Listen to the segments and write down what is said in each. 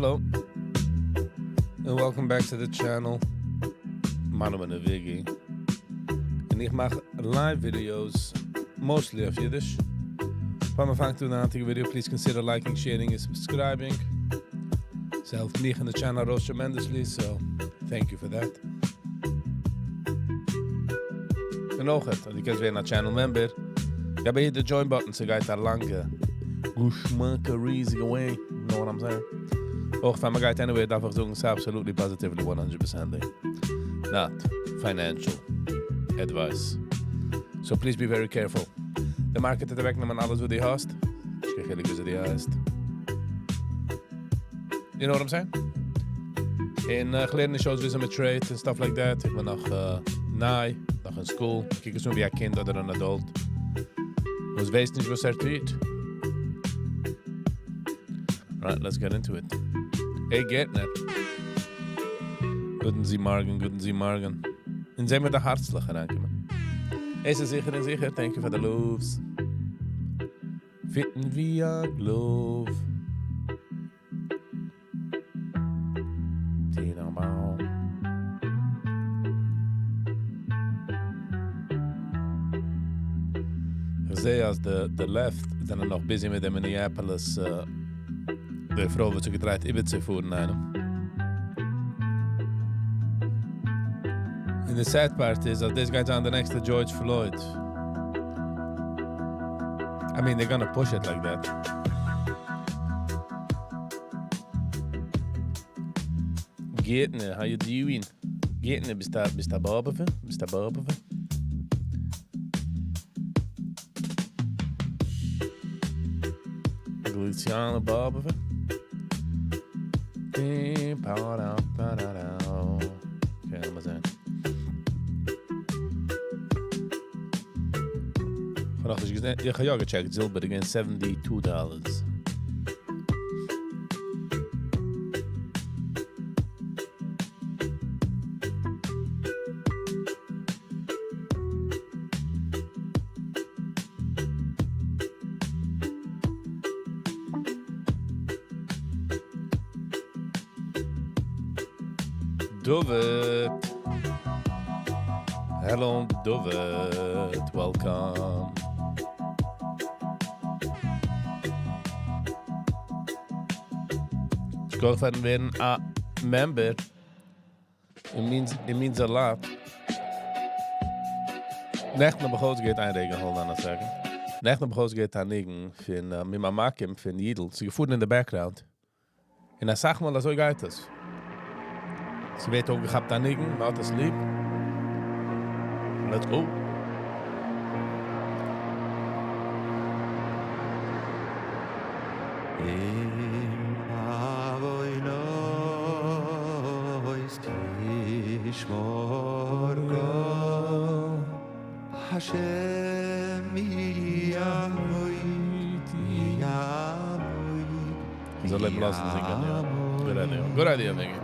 Hello, and welcome back to the channel. My name is Viggy, and I make live videos, mostly of Yiddish. From my fang to the antique video, please consider liking, sharing, and subscribing. It helps me and the channel grow tremendously, so thank you for that. En ook het, als ik eens weer naar channel member, ja, bij de join button, so gaat daar lange gushmanka riesige way, you know what I'm saying? Ook van mijn guy anyway, daarvoor zoeken is absolutely positively 100% not financial advice. So please be very careful. De market te wegnemen alles wat die haast. Ik krijg eerlijk wie die haast. You know what I'm saying? In geleden shows we met trade and stuff like that. Ik ben nog nog in school. Ik kijk eens nu wie een kind of een adult. Dus wees niet wat er doet. Alright, let's get into it. Hey, get net. Guten Sie morgen. En zijn we de hartstiger aankomen. Is er zeker en zeker. Thank you for the loaves. Fitten via glove. Ik zie als de left zijn nog busy met de Minneapolis. De vrouw wordt zo gedraaid Ibiza voeren aan hem. And the sad part is that this guy's on the next to George Floyd. I mean, they're gonna push it like that. Getne, how you doing? Getne, bist da Barbefe? Luciano Barbefe? Okay, dat was het. Ik ga gecheckt, zilver again, $72. Dovet. Hello, Dovet. Welcome. Go for being a member. It means a lot. Necht naar begoos geht einregen, hold on a second. Necht naar begoos geht aanregen van met mijn makim van Yiddish. Ze gevoerd in de background. En hij zag mal, dat zo gaat het. Ze weet ook, ik heb aanregen, not asleep. Let's go. So let me listen to it. Good idea, Viggy.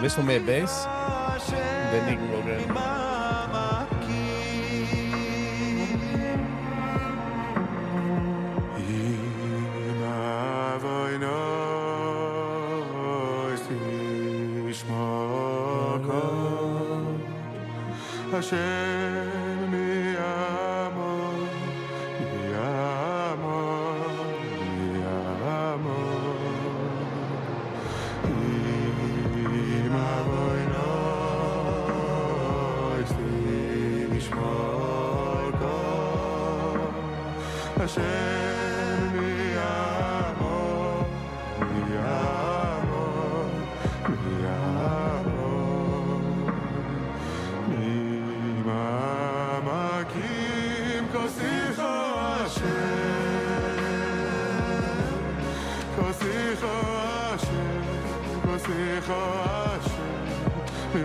Wist van meer bass? Ben ik wel weer. Hashem mi amor, mi amor, mi amor. Im avoino ist nishmor. Hashem mi amor mi amor mi amor mi mamakim kosicho Hashem kosicho Hashem mi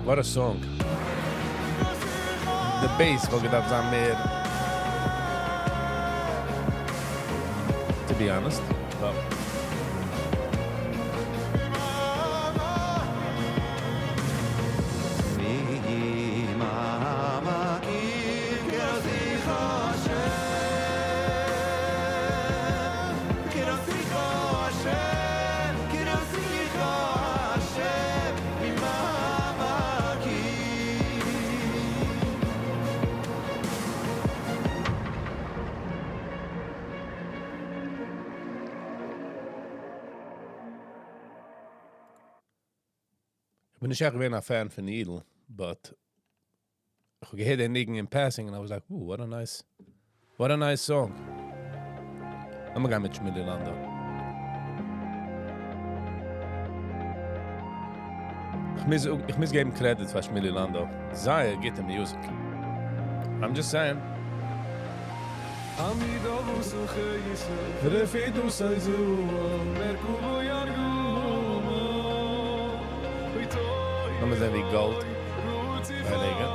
What a song. The bass, what gedacht zijn meer. To be honest. Well. Ich bin nicht echt ein Fan von Needle, but ich habe gehört den Nigen in passing and I was like, ooh, what a nice song. I'm gonna go mit Schmidli Lando. Ich muss geben Credit für Schmidli Lando. Zaya get the music. I'm just saying. Nummer zijn die gold. Heiligen.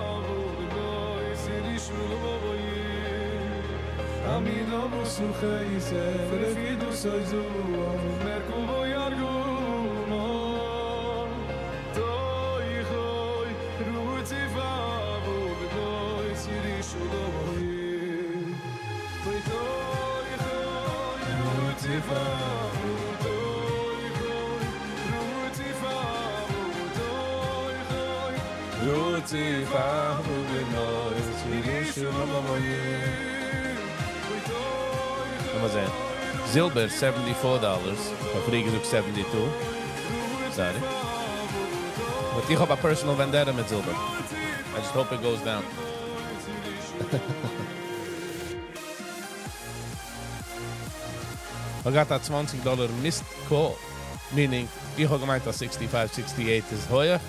Nummer zijn. Zilber, $74. Maar vliegen ook 72. Sorry. But ik heb een personal vendetta met zilber. I just hope it goes down. I got that $20 missed call. Meaning, ich habe gemeint, dass 65, 68 ist heuer.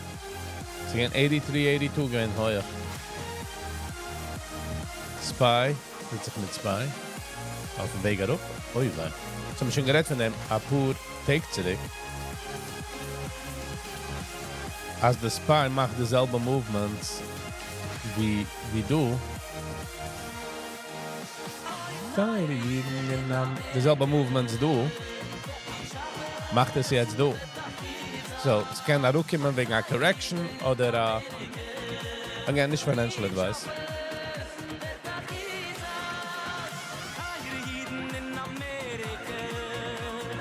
Sie gehen 83, 82 gehen heuer. Spy, mit sich mit Spy. Auf dem Weg herup. Ui, nein. So, wir haben schon geredet von dem Apur Take zurück. Als der Spy macht dieselbe Movements wie du. Dieselbe Movements du. Macht es jetzt du. So, es kann auch kommen wegen einer Correction oder again, nicht financial advice.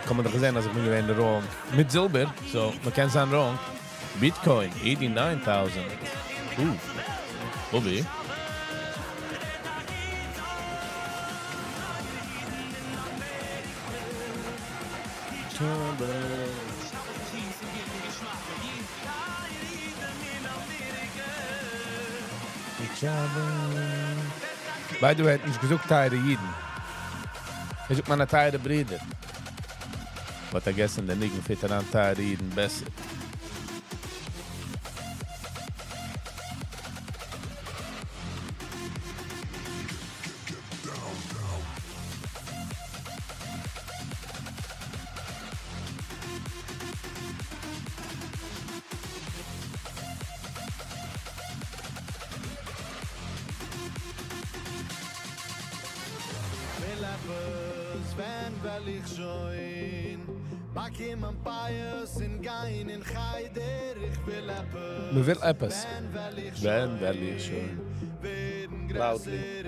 Kann man doch sehen, dass ich mich in der wrong. Mit Silber, so, man kann sein wrong. Bitcoin, 89,000. Bobby. By the way, ich gesucht teure Jiden. Ich such meine teure Brüder. But I guess in der Nigen fit an teure Jiden besser. Man will etwas. Wenn will ich schon. Loudly.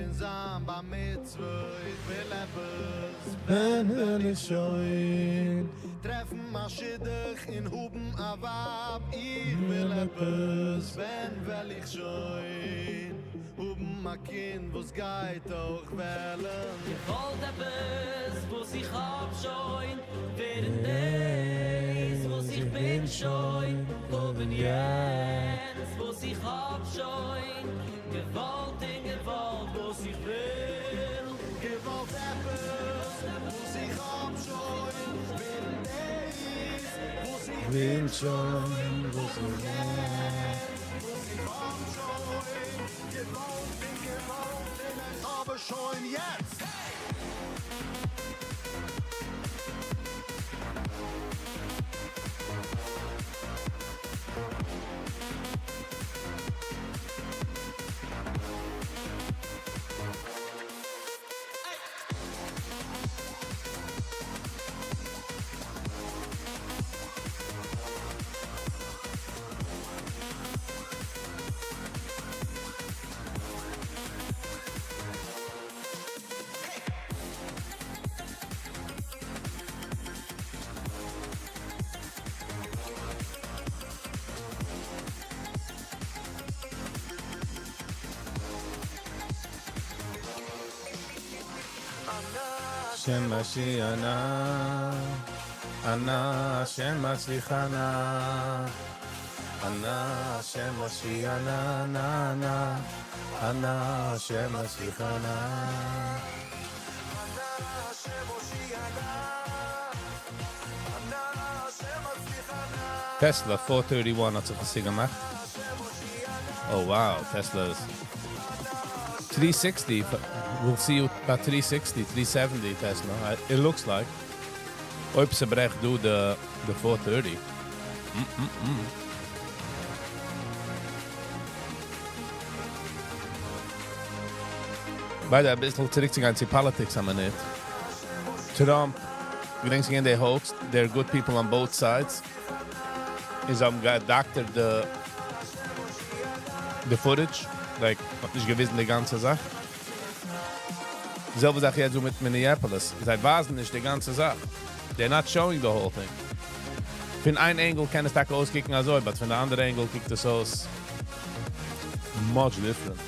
Treffen Maschidach in Huben Awab. Ich will etwas, will ich schon. Huben ma Kind, wo's geht auch wählen. Ich wollt etwas, wo's ich hab schon. Während des, wo's ich bin schon. Oben jetzt, wo's ich hab schon. Gewalt in Gewalt, wo's ich will. Gewalt etwas, wo's ich hab schon. Während des, wo's ich Bin schon, wo's ich hab schon. Gewalt in Gewalt, aber schon jetzt. Shem Mashiachana, Ana Shem Mashiachana, Ana Shem Mashiachana, Na Ana Shem Mashiachana. Tesla 431 had zich gezien gemaakt. Oh wow, Tesla's 360. We'll see you about 360, 370 Tesla. It looks like. Ooit ze berecht doe de 430. Bij de bisschen zurückzugehen zu politics haben wir nicht. Trump, ich denke, sie they hoax. They're good people on both sides. Is doctor the footage. Like, hab nicht gewissen die ganze Sache. Selbe Sache jetzt so mit Minneapolis. Seit wasen nicht die ganze Sache. They're not showing the whole thing. Von ein Angle kann es da auskicken als so, aber von der andere Angle kickt es aus much different.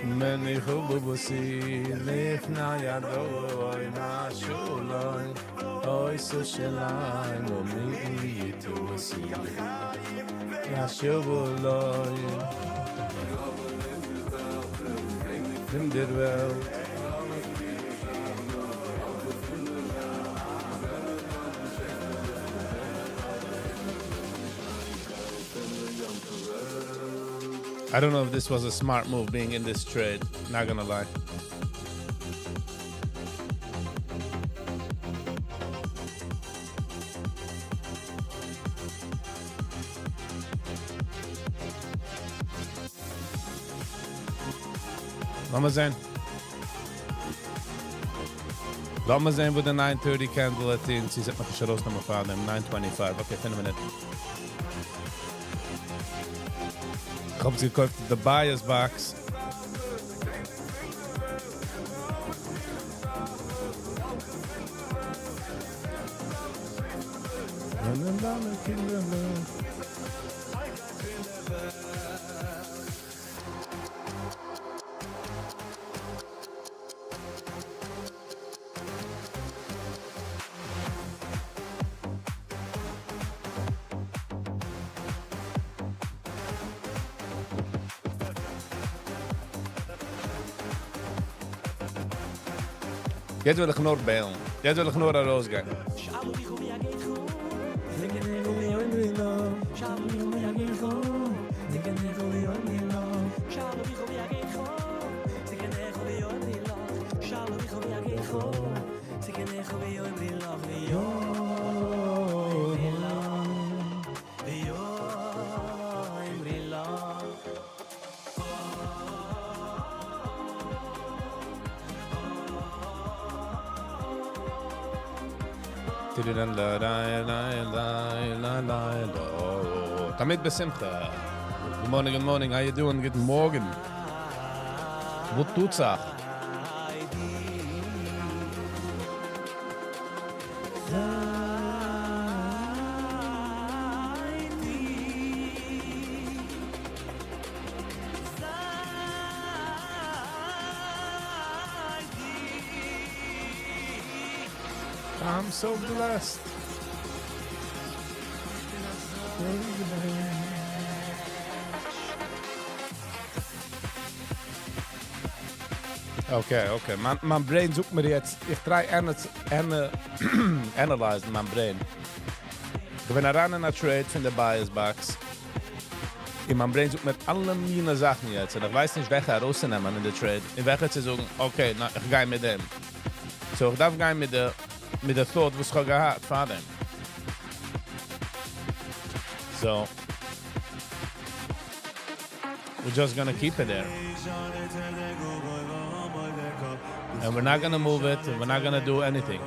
Many who see live now ya do na shulai oi so shalai no me to see ya shulai dim did well I don't know if this was a smart move being in this trade, not gonna lie. Lass mal sehen. Lass mal sehen, wo der 930 Candle hat. Sie sind noch schon raus, Nummer 925. Okay, finden wir nicht. Ich habe sie gekauft, the Buyer's Box. Jetzt will ich nur bailen. Jetzt will ich nur rausgehen. Damit besimcha. Good morning, how you doing? Good morning. What tut's auch? I'm so blessed. Okay. Mein Brain sucht mir jetzt. Ich try analyze mein Brain. Ich bin ran in der Trade von der Bias Box. In mein Brain sucht mir alle meine Sachen jetzt. Und ich weiß nicht, welche herauszunehmen in der Trade. In welche zu sagen, okay, na, ich gehe mit dem. So, ich darf gehen mit der Thought, was ich gehabt von dem. So, we're just gonna keep it there. And we're not gonna move it, we're not gonna do anything.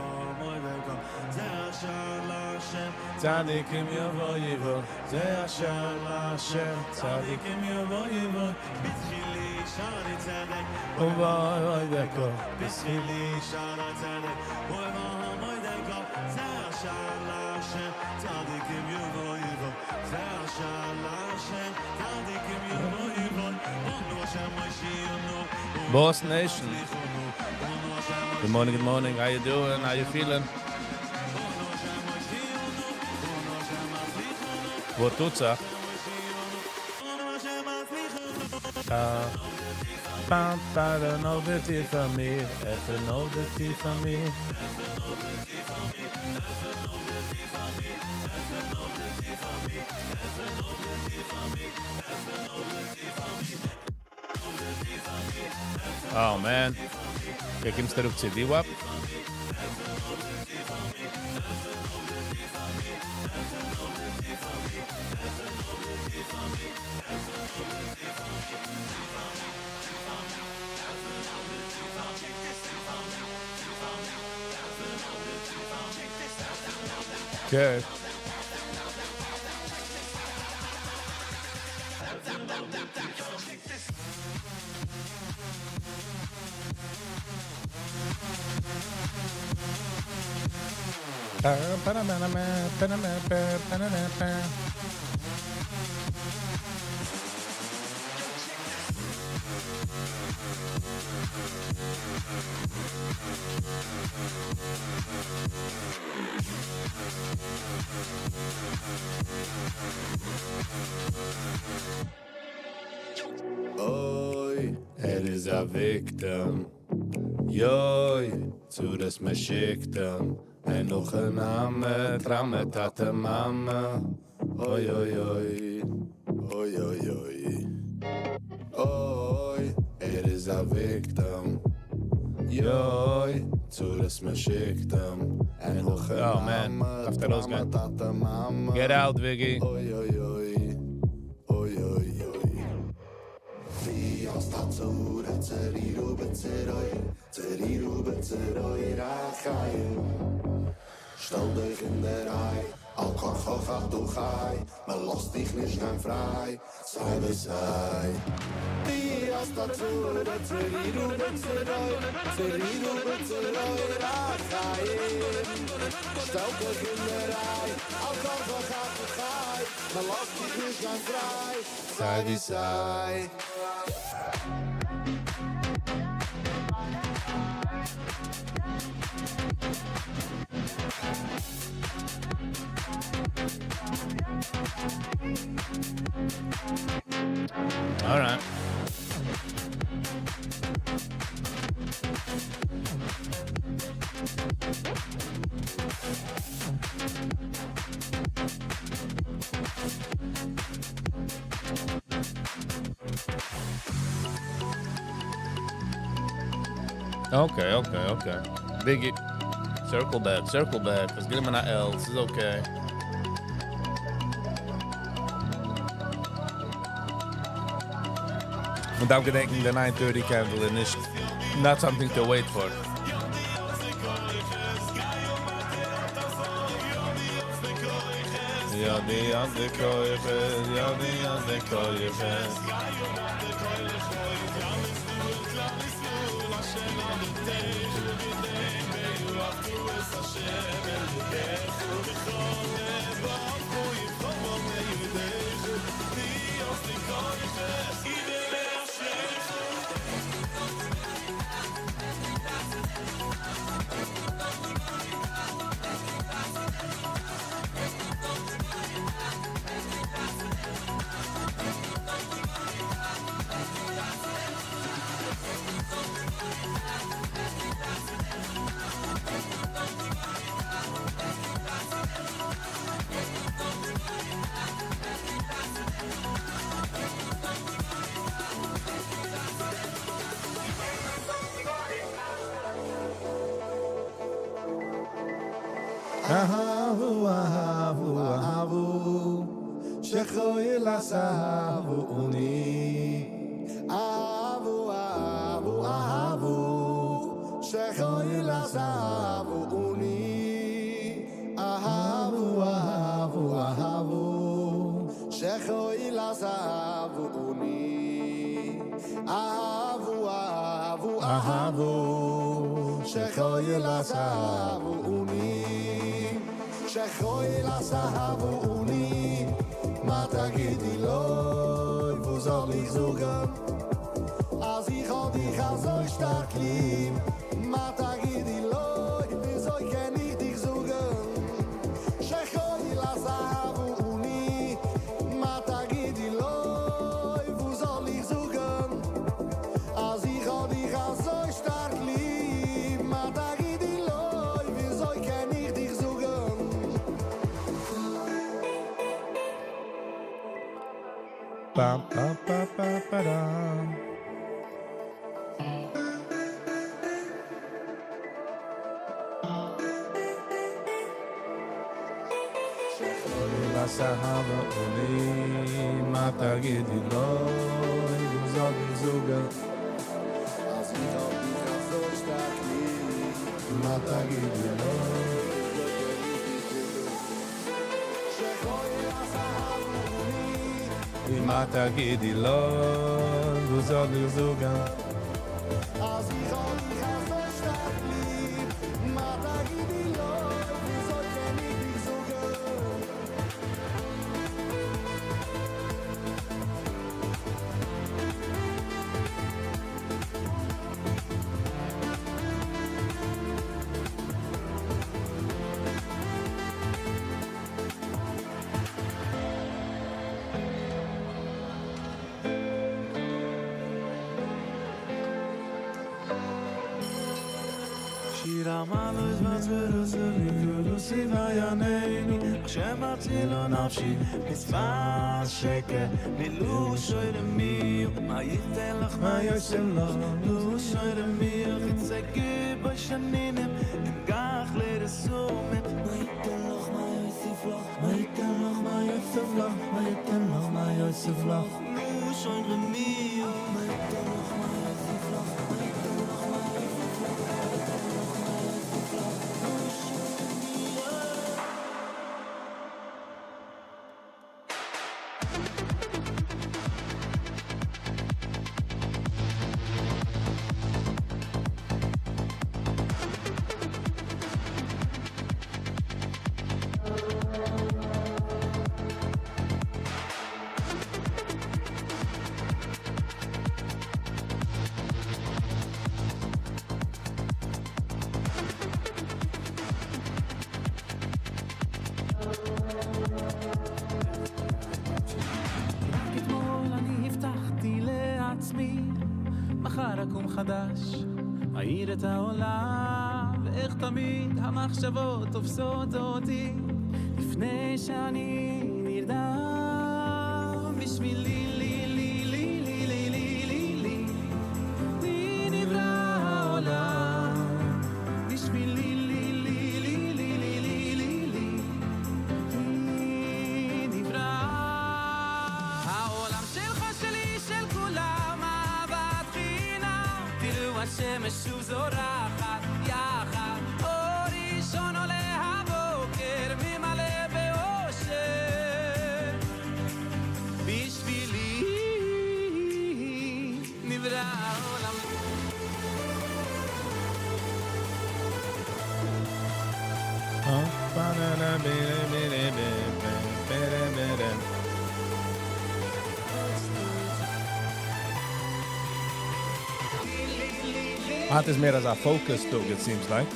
Tzadikim yovoyivo, ze asher Hashem. Tzadikim yovoyivo, b'tchili shari tzedek, uvoy deko, b'tchili shari tzedek, uvoy deko, ze asher Hashem. Tzadikim yovoyivo, ze asher Hashem. Tzadikim yovoyivo, onu Hashem Mashiach. Boss Nation. Good morning. How you doing? How you feeling? What tut's auch? Know that it's for me. Know that it's for me. Oh man. Jak im starów CD łap? Okay. Oy, is a victim. Yoy, zu das Meschiktem. En nog een naam, tramme tate mama. Oy. Oy, is a victim. Yoy, zu das Meschiktem. En nog een naam, tramme tate mama. Get out, Viggy. Oy. Zeriru, rachayim. Stell dich in der Ei, al korchochach du chai. Man lässt dich nicht gern frei, sei wie sei. Die hast dazu, zeriru, rachayim. Stell dich in der Ei, al korchochach du chai. Man lässt dich nicht gern frei, sei wie sei. All right. Okay. Viggy, circle back. Let's get him in our L's. It's okay. Und auch gedenken, der 9:30 candle ist not something to wait for. Yadi yadi koyfes, yadi yadi koyfes. אהבו, אהבו, אהבו, שכוי לסבוני. אהבו, אהבו, אהבו, שכוי לסבוני. אהבו, אהבו, אהבו, שכוי לסבוני. אהבו, אהבו, אהבו, שכוי לסבוני. שכוי לסבוני. מה תגידי לו, wo soll ich sagen? Als ich an dich so stark lieb. מה תגידי לו, wieso kann ich dich sagen? שכוי לסבוני. מה תגידי לו, wo soll ich sagen? Als ich an dich so stark lieb. מה תגידי לו, wieso kann ich dich sagen? Bam, bam, bam, bam, bam. Sahaba Oli, Mata Gidiloi, Zog Zuga, Mata Gidiloi. Mata Gidiloi, Zog Zuga. Shira malos mazveroseli kulusi vayaneni Hashem atzilo nafshi mitzvah sheker Milu shoyremi Ma yitelach ma yoshelach Lu shoyremi Chitzegi b'shaninim Im gach leresumim Ma yitelach ma yoseflach Ma yitelach ma yoseflach Ma yitelach ma yoseflach Lu shoyremi Ma yitelach ma yoseflach Ma yitelach ma מחר אקום חדש, אעיר את העולם, ואיך תמיד המחשבות תופסות אותי, לפני שאני נרדם, בשבילי לי לי לי לי לי לי לי לי לי נברא העולם, בשבילי לי לי לי לי לי לי לי לי נברא העולם שלך שלי של כולם השמש שוב זורחת יחד, אור ראשון עולה הבוקר ממלא באושר Art is mehr als a focus too, it seems like.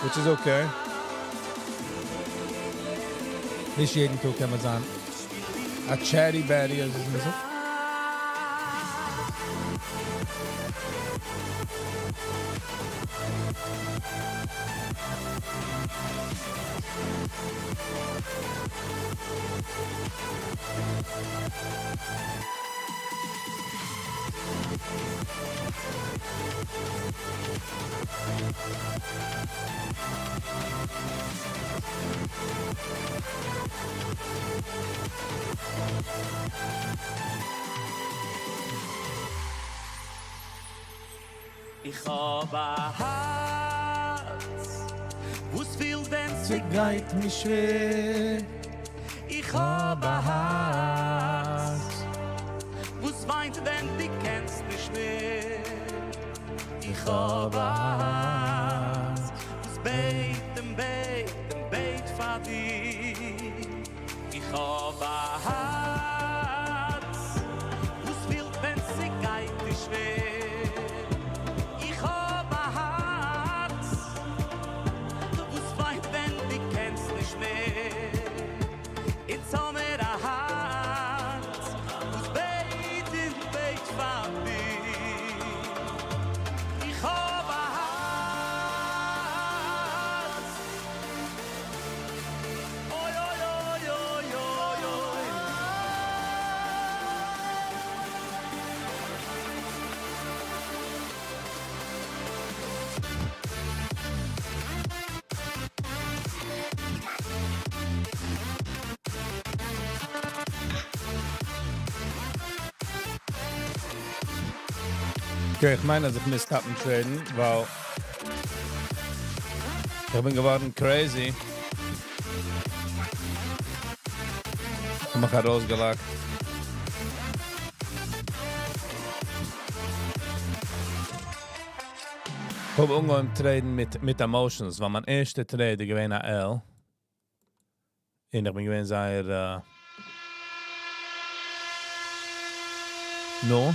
Which is okay. Nicht jeden Tag kann man sagen. A cherry berry, also ist so. Ich hab a Herz, wo's viel denn Sie geht mich schwer. Ich hab a Herz, wo's weint wenn du kennst nicht mehr. Ich hab a Herz, wo's beit für dich. Ich hab a Herz, wo's viel wenn sie geht nicht schwer. Okay, ich meine, dass ich nicht tappen traden, weil ich bin geworden crazy. Ich hab mich herausgelagt. Ich habe umgegangen traden mit Emotions, weil mein erster Trade gewesen an L. Und ich bin gewesen sehr no.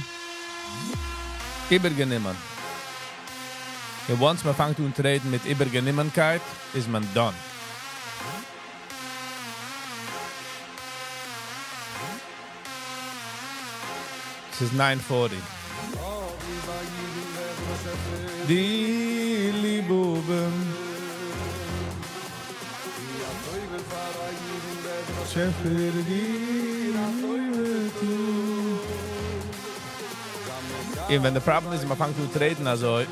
Übergenommen. Und once man fängt an traden mit Übergenehmigkeit, ist man done. Es ist 9:40. Die Liebbuben. Schäfer, die und wenn der Problem ist, man fängt an zu reden, also ich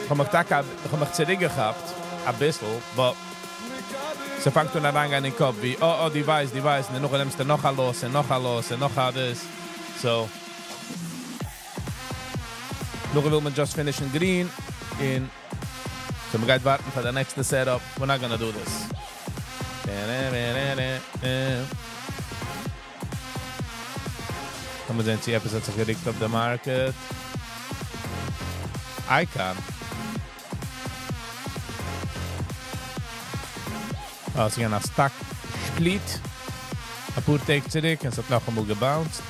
habe mich zurückgehabt, ein bisschen, aber sie fängt an rein in den Kopf, wie, oh, die weiß, und dann nimmst du noch ein los, und noch das. So. Noch will man just finish in green, und so man geht warten für the next setup. We're not gonna do this. Kann man sehen, die Episode sich gerichtet auf den Market. Icon. Oh, sie gehen nach Stack Split. Ein paar Tage zurück, und es hat noch einmal gebounced.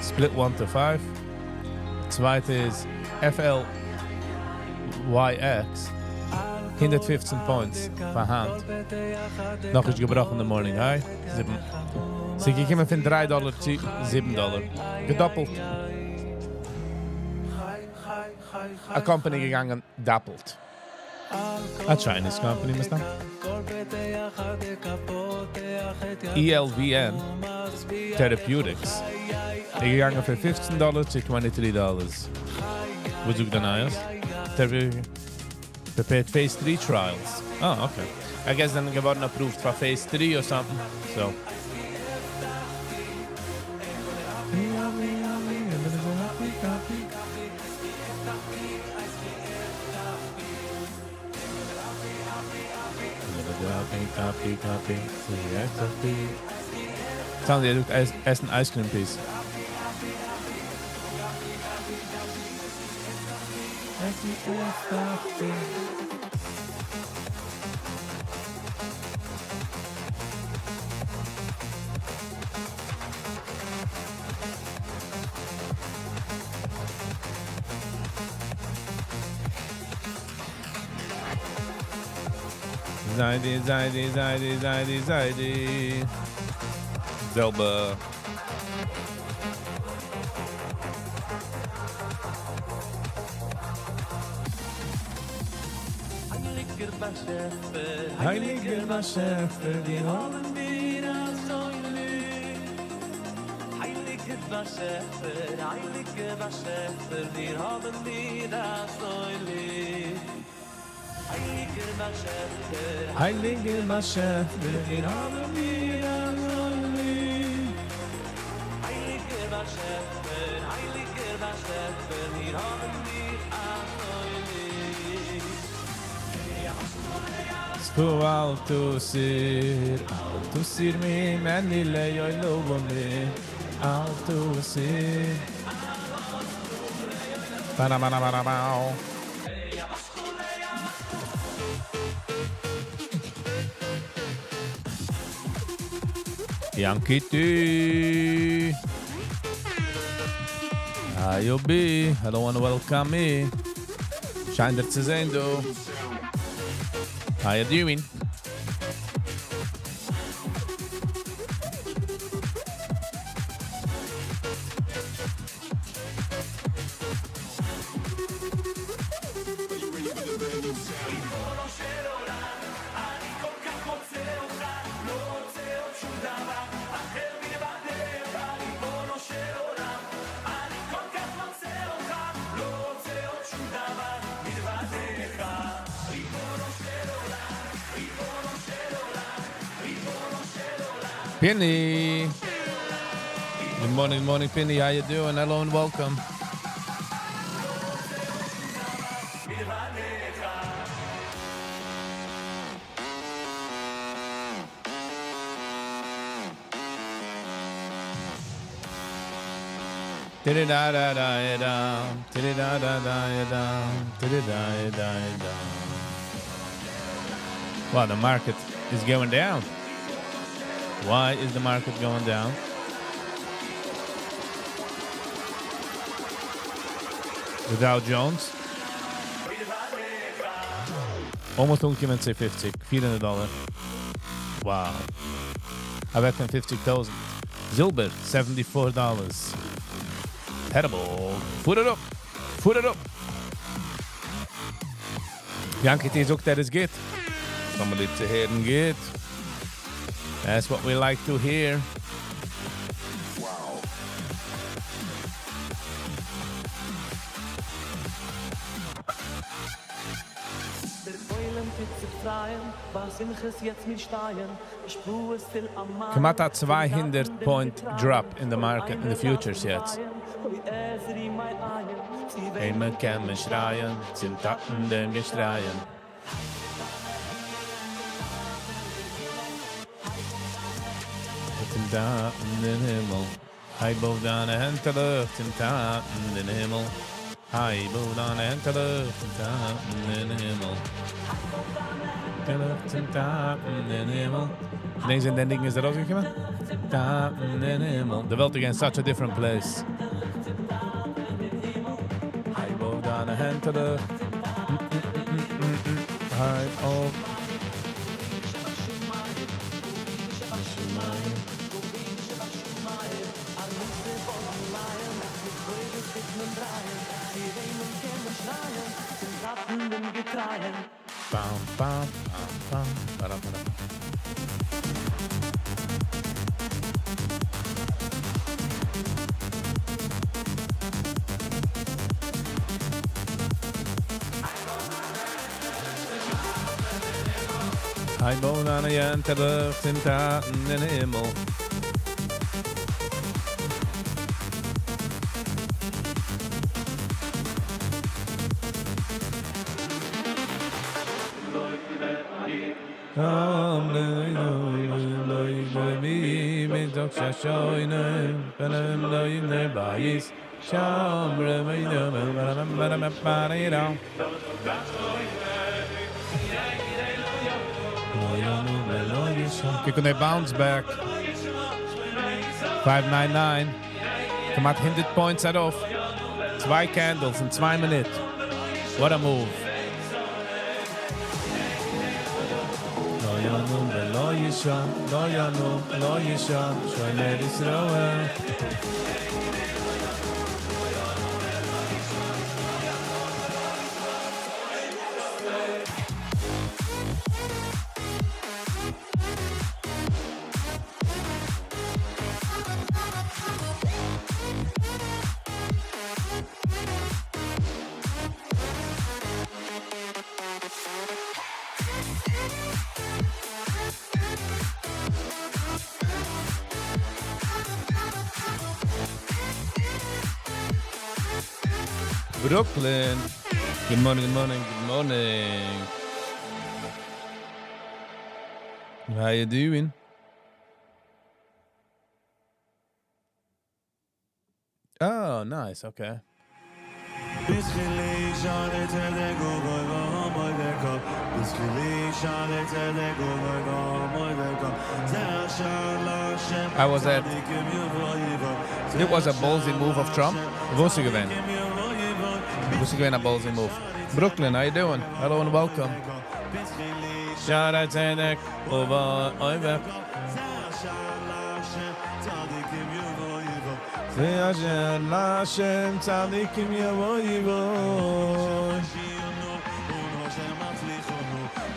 Split 1 to 5. Zweite ist FLYX. 115 points per Hand. Noch ist gebrochen in the morning high. Sie gekommen von $3 zu $7. Gedoppelt. A company gegangen, doppelt. A Chinese company, was da? ELVN Therapeutics. Die gegangen von $15 zu $23. Wo sucht der Neues? Prepared phase 3 trials. Oh, okay. I guess then geworden approved for phase 3 or something. So. Copy. Sagen Sie, du esst ein Ice Cream Piece. Zaidi, Zaidi, Zaidi, Zaidi, Zaidi. Zelba. Heiliger Wasser, die haben wir als Säule. Heilige Wasser, wir haben wir als Säule. Heilige Wasser, Heiliger Wasser, die haben wir als Säule. Heilige Wasser, wir haben wir als Säule. Sku alto sir mi manile yo lobo me alto sir para bao Yankee Ayobi, I don't want to welcome me. Scheint er zu sehen, du. How you doing? Penny. Good morning, Penny. How you doing? Hello and welcome. Wow, the market is going down. Why is the market going down? The Dow Jones. Almost ongeveer say 50. $400. Wow. I reckon 50,000. Zilber, $74. Terrible. Voer het op. Voer het op. Yankee is ook dat is good. Somebody to hear and get. That's what we like to hear. Wow. Gemacht hat 200 point drop in the market in the futures jetzt. Immer kann man schreien, sind Taten dem Gestreien. Da in den Himmel. Hij boven de hand te lucht en ta in den Himmel. Hij boven de hand te lucht en ta in den Himmel. Te lucht en ta in den Himmel. Ineens in den ding is er ook gekomen. Ta in den Himmel. De wereld is in such a different place. Hij boven de hand te lucht. Hij boven. Bam, bam, bam, bam, bam. Hij woont aan de end ter lucht in taten in de hemel. Kijk hoe hij bounce back. 599. Gemacht 100 points darauf. 2 candles in 2 Minuten. What a move. לא ישן, לא ינום, לא ישן, שומר ישראל. Brooklyn. Good morning, good morning, good morning. How you doing? Oh, nice. Okay. I was at. It was a ballsy move of Trump. What's it going? What's it going? A ballsy move. Brooklyn, how you doing? Hello and welcome. Shout out to over. Hashem, Hashem, tzadikim yavoyivoy.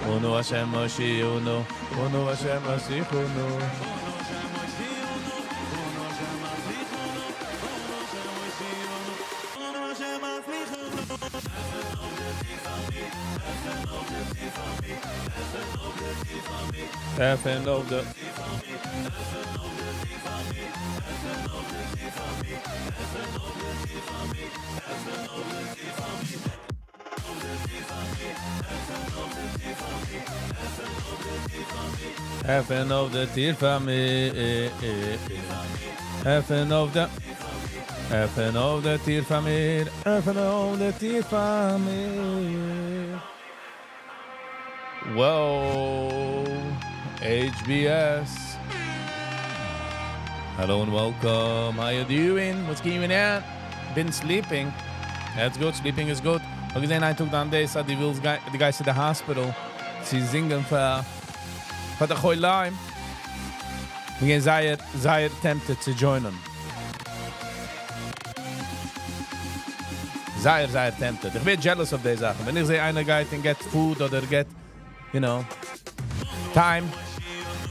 Onu Hashem Moshiunu, Onu Hashem Masichunu. Heaven of the Heaven of the tear family. Heaven of the tear family. Heaven of the tear family. Whoa, HBS. Hello and welcome. How you doing? What's going on? Been sleeping. That's good. Sleeping is good. Again, I took down days at the guys to the hospital. Sie singen for the whole line. We get Zaire tempted to join them. Zaire tempted. Ich bin jealous of these Sachen. Wenn ich sehe, einer geht and get food oder get, you know, time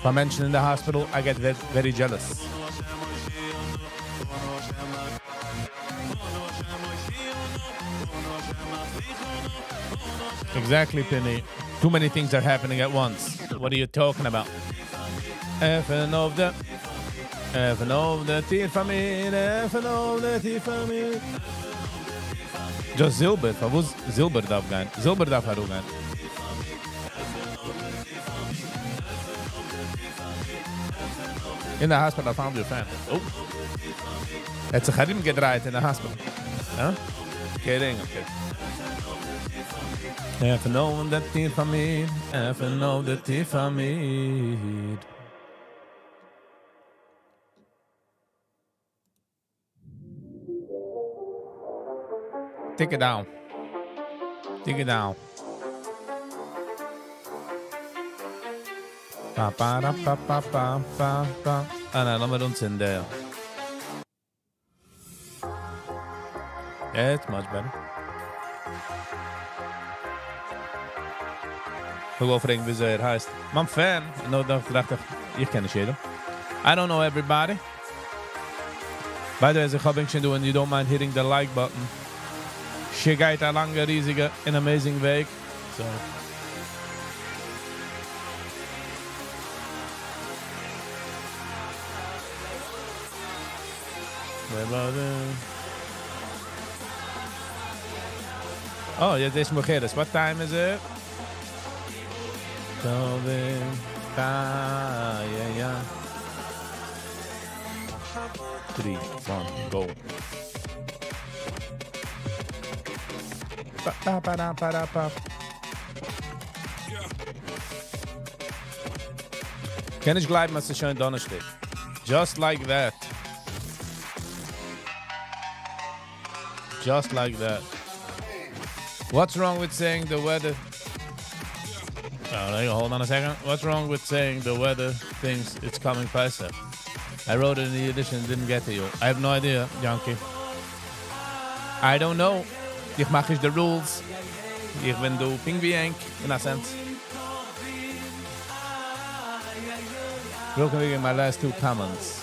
for Menschen in the hospital, I get very, very jealous. Exactly, Penny. Too many things are happening at once. What are you talking about? Heaven of the tear family, heaven of the tear family. Just Silber, was Silber darf gehen. Silber darf herumgehen. In the hospital, I found your fan. Oh. Hat sich Harim gedreht in the hospital. Huh? Kidding, okay. Heaven of the tear family, heaven of the tear family. Take it down. Take it down. Pa pa da pa pa pa pa pa. Ah, no, laat me ons in there. Yeah, it's much better. Ik wil vragen wie ze er heist. Mijn fan. Nou, dacht ik ken je. I don't know everybody. By the way, as ik heb schon doen, you don't mind hitting the like button. She geht eine lange, riesige, and amazing Weg. So. Oh, jetzt ist Mujeres. What time is it? Yeah. 3, 1, go. Kann ich bleiben, als es schon Donnerstag. Just like that. Just like that. What's wrong with saying the weather? Oh, hold on a second. What's wrong with saying the weather thinks it's coming faster? I wrote it in the Yiddish and didn't get to you. I have no idea, Yankee. I don't know. Ich mache the rules. Ich bin du Pingvienk, in a sense. Real quick, my last two comments.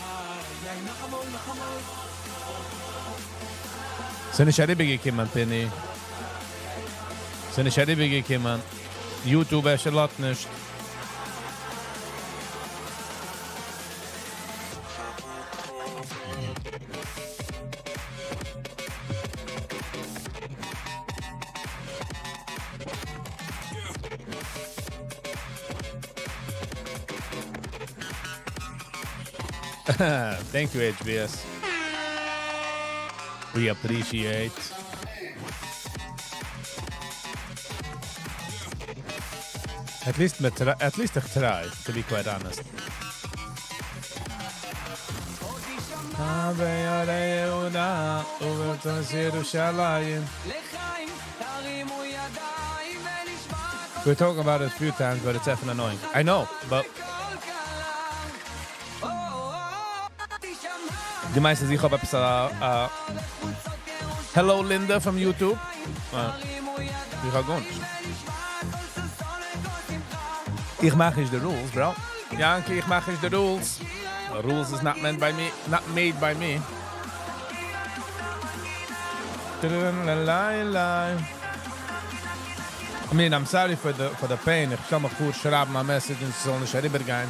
Sind ich Aribe gekommen, Penny? Sind ich Aribe gekommen? YouTube ist lot nicht. Thank you, HBS. We appreciate. At least I try, to be quite honest. We're talking about it a few times, but it's effing annoying. I know, but die meisten sich auf etwas Hello Linda from YouTube. Ich ga gut. Ich mache the rules, bro. Yankee, ich mache the rules. The rules is not made by me. I mean, I'm sorry for the pain. Ich kann mich gut schreiben, my message, und es soll nicht rübergehen.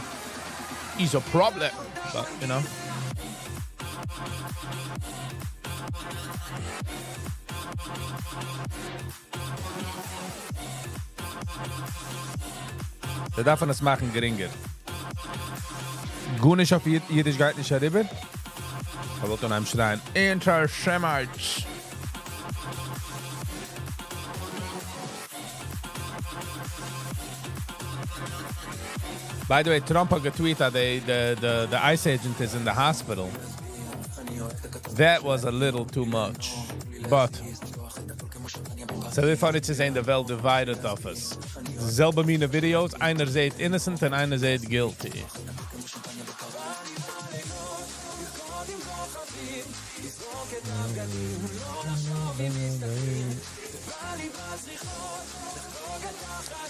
Is a problem, but, you know. Der darf man das machen geringer. Gut nicht auf Jiddisch geht nicht rüber. Da wollte man einem schreien. Inter-Semites. By the way, Trump had getweeted the ICE agent is in the hospital. That was a little too much. But so we found it in the well-divided office. Selbe mine video's, einer sagt innocent and einer sagt guilty.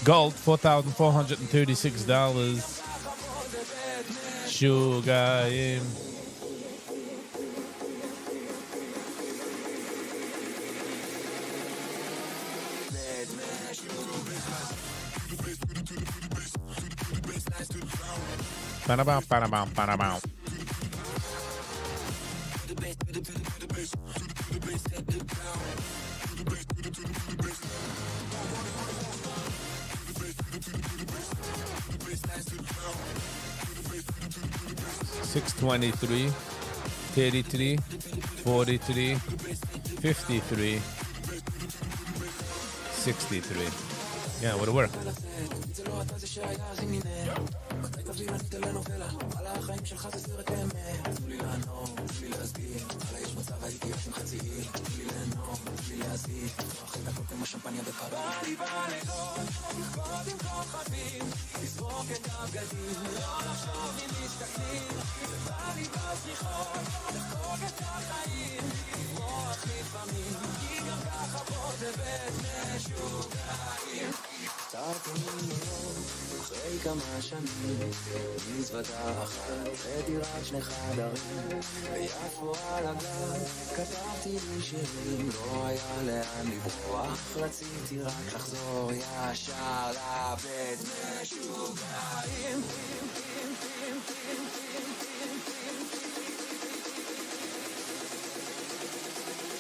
Gold, $4,436. Sugar in. Ba-da-bow. 623, 33, 43, 53, 63. Yeah, would work. אחרי כמה שנים, מזוודה אחת, בדירת שני חדרים, ביפו על הגב, כתבתי לי שירים, לא היה לאן לברוח, רציתי רק לחזור ישר לבית משוגעים.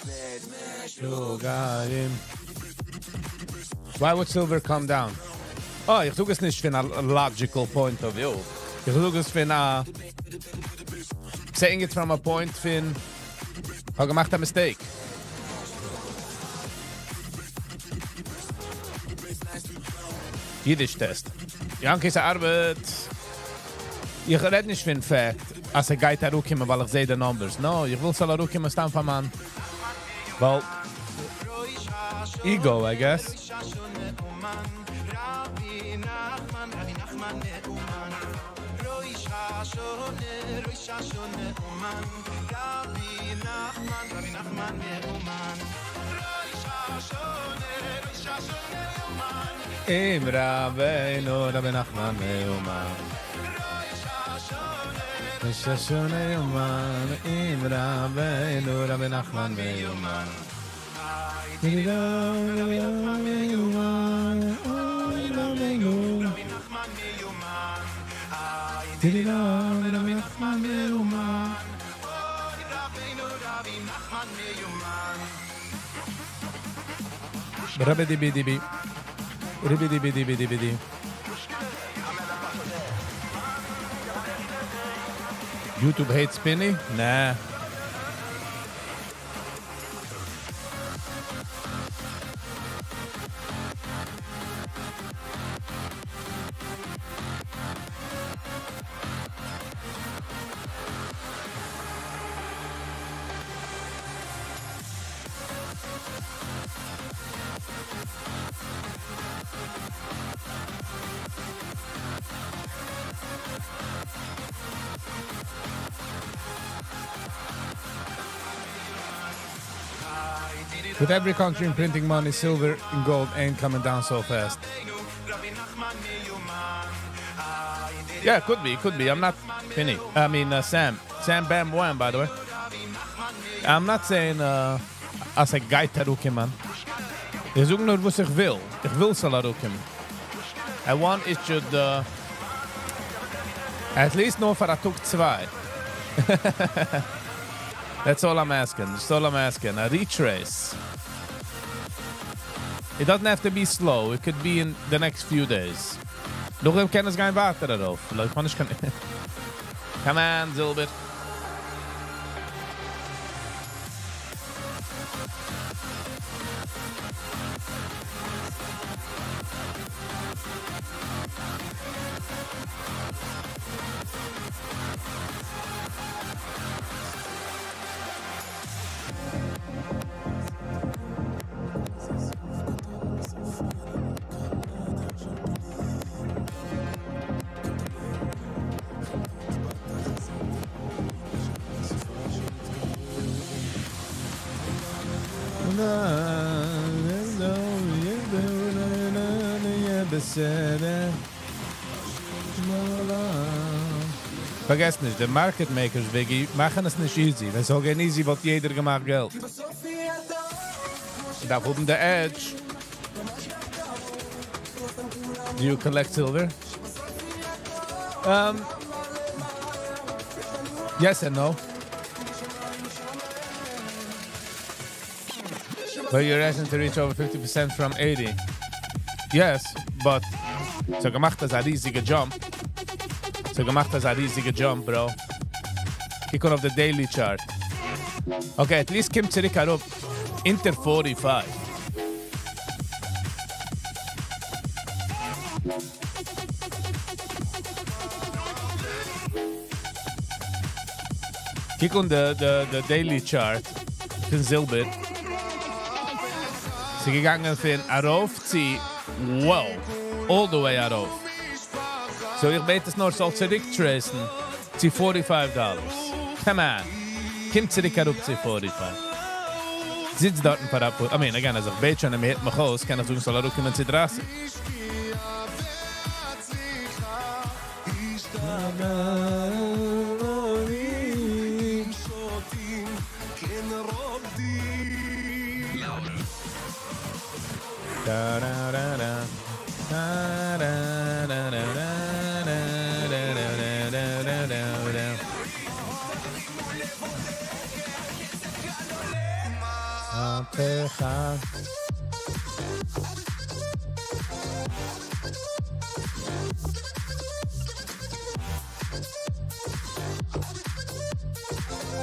בית משוגעים. Why would silver come down? Oh, ich suche es nicht von a logical point of view. Ich suche es von a... Saying it from a point von... Ich habe gemacht a mistake. Yiddish test. Janke ist Arbeit. Ich rede nicht für einen Fact, als geht da rückkommen, weil ich sehe die Numbers. No, ich will soll rückkommen, stand von Mann. Weil, ego, I guess. Im Rabbeinu, Rabbi Nachman Meuman. Rosh Hashanah Yoman, Im Rabbeinu, Rabbi Nachman Meuman. Rabbi Dibi Dibi. Dibi Dibi Dibi Dibi Dibi. YouTube hates Spinny? Nah. With every country imprinting money, silver and gold ain't coming down so fast. Yeah, could be. I'm not Finny. I mean, Sam. Sam Bam Wham, by the way. I'm not saying, als ik geit herukken, man. Ik zoek nur, was ich will. Ich will soll herukken. I want it should, at least know for a tuk 2. That's all I'm asking. That's all I'm asking. A retrace. It doesn't have to be slow. It could be in the next few days. Nog een kennis gaan water erop. Come on, Zilbert. Vergesst nicht, die Market Makers, Viggy, machen es nicht easy. Wenn es auch gehen easy, wird jeder gemacht Geld. Da oben der Edge. Do you collect silver? Yes and no. But you're asking to reach over 50% from 80. Yes, but so gemacht das ein riesiger Jump. Bro. Kick on of the daily chart. Okay, at least Kim zurück herup. Inter 45. Kick on the daily chart. Von Silbert. Sie gegangen von Arauf zu wow. All the way Arauf. So ich bete es nur soll zurücktracen zu $45. Come on. Kommt zurück herup zu 45. Sitz dort ein paar Abwurf. I mean, again, als ich bete schon, mir hat mich aus, kann ich sagen, soll kommen zu 30. Da da da da. Da da da da da.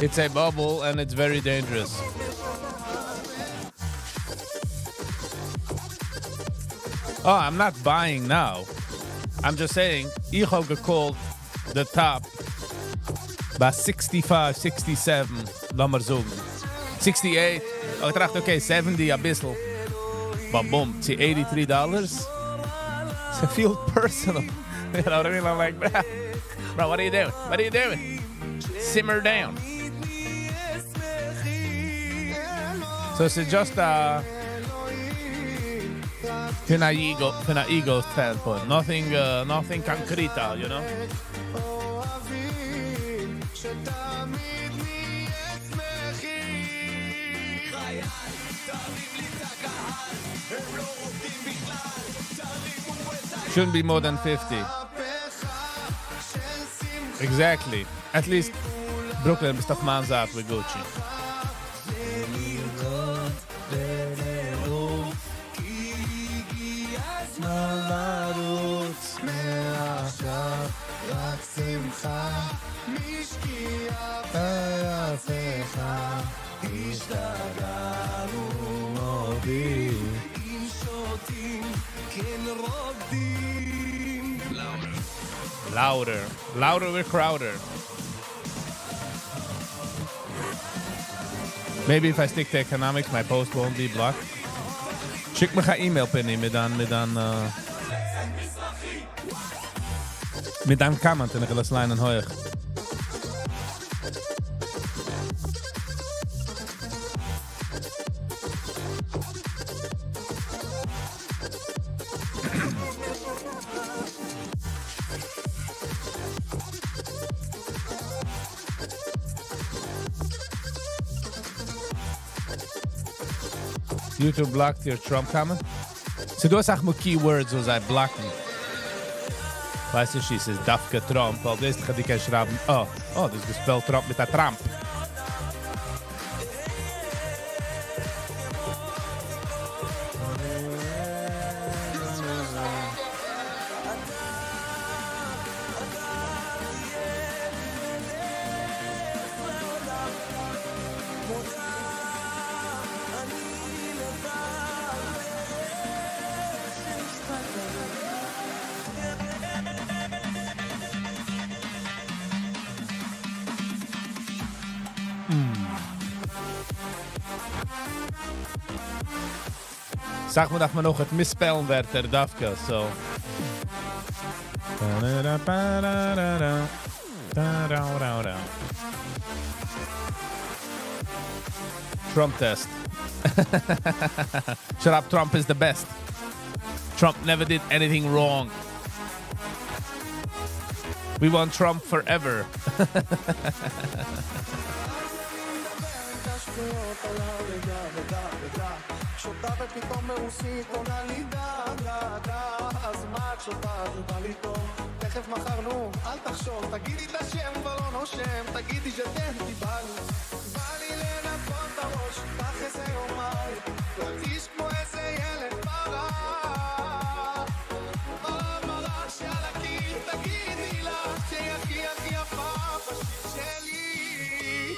It's a bubble and it's very dangerous. Oh, I'm not buying now. I'm just saying, ich habe gecallt the top by 65, 67, lass mal sagen. 68. Oh, ich dachte, okay, 70 a bissel. But boom, to $83. It's a feel personal. You know what I mean? I'm like, bro, what are you doing? What are you doing? Simmer down. So it's just from an ego standpoint. Nothing concrete, you know? Shouldn't be more than 50. Exactly. At least Brooklyn is tough man's out with Gucci. Louder with Crowder. Maybe if I stick to economics, my post won't be blocked. Schick me een e-mail, Penny, met een comment en ik ga slaan en hoog. YouTube blocked your Trump comment. So du hast auch mal Keywords, wo sie blocken. Weißt du, es ist Dafke Trump. Weil das kann ich schreiben, das ist gespellt Trump mit der Trump. Sag mir, dass man noch het misspellen werd der Dafka, so. Trump test. Shut up, Trump is the best. Trump never did anything wrong. We want Trump forever. שותה ופתאום מרוסית עונה לי דה אז מה את שותה? זה בא לי טוב תכף מחר נו אל תחשוב תגידי את השם כבר לא נושם תגידי שתהתי בא לי לנפות הראש קח איזה יומיים תרגיש כמו איזה ילד מראה שעל הקיר תגידי לה שהיא הכי הכי יפה בשביל שלי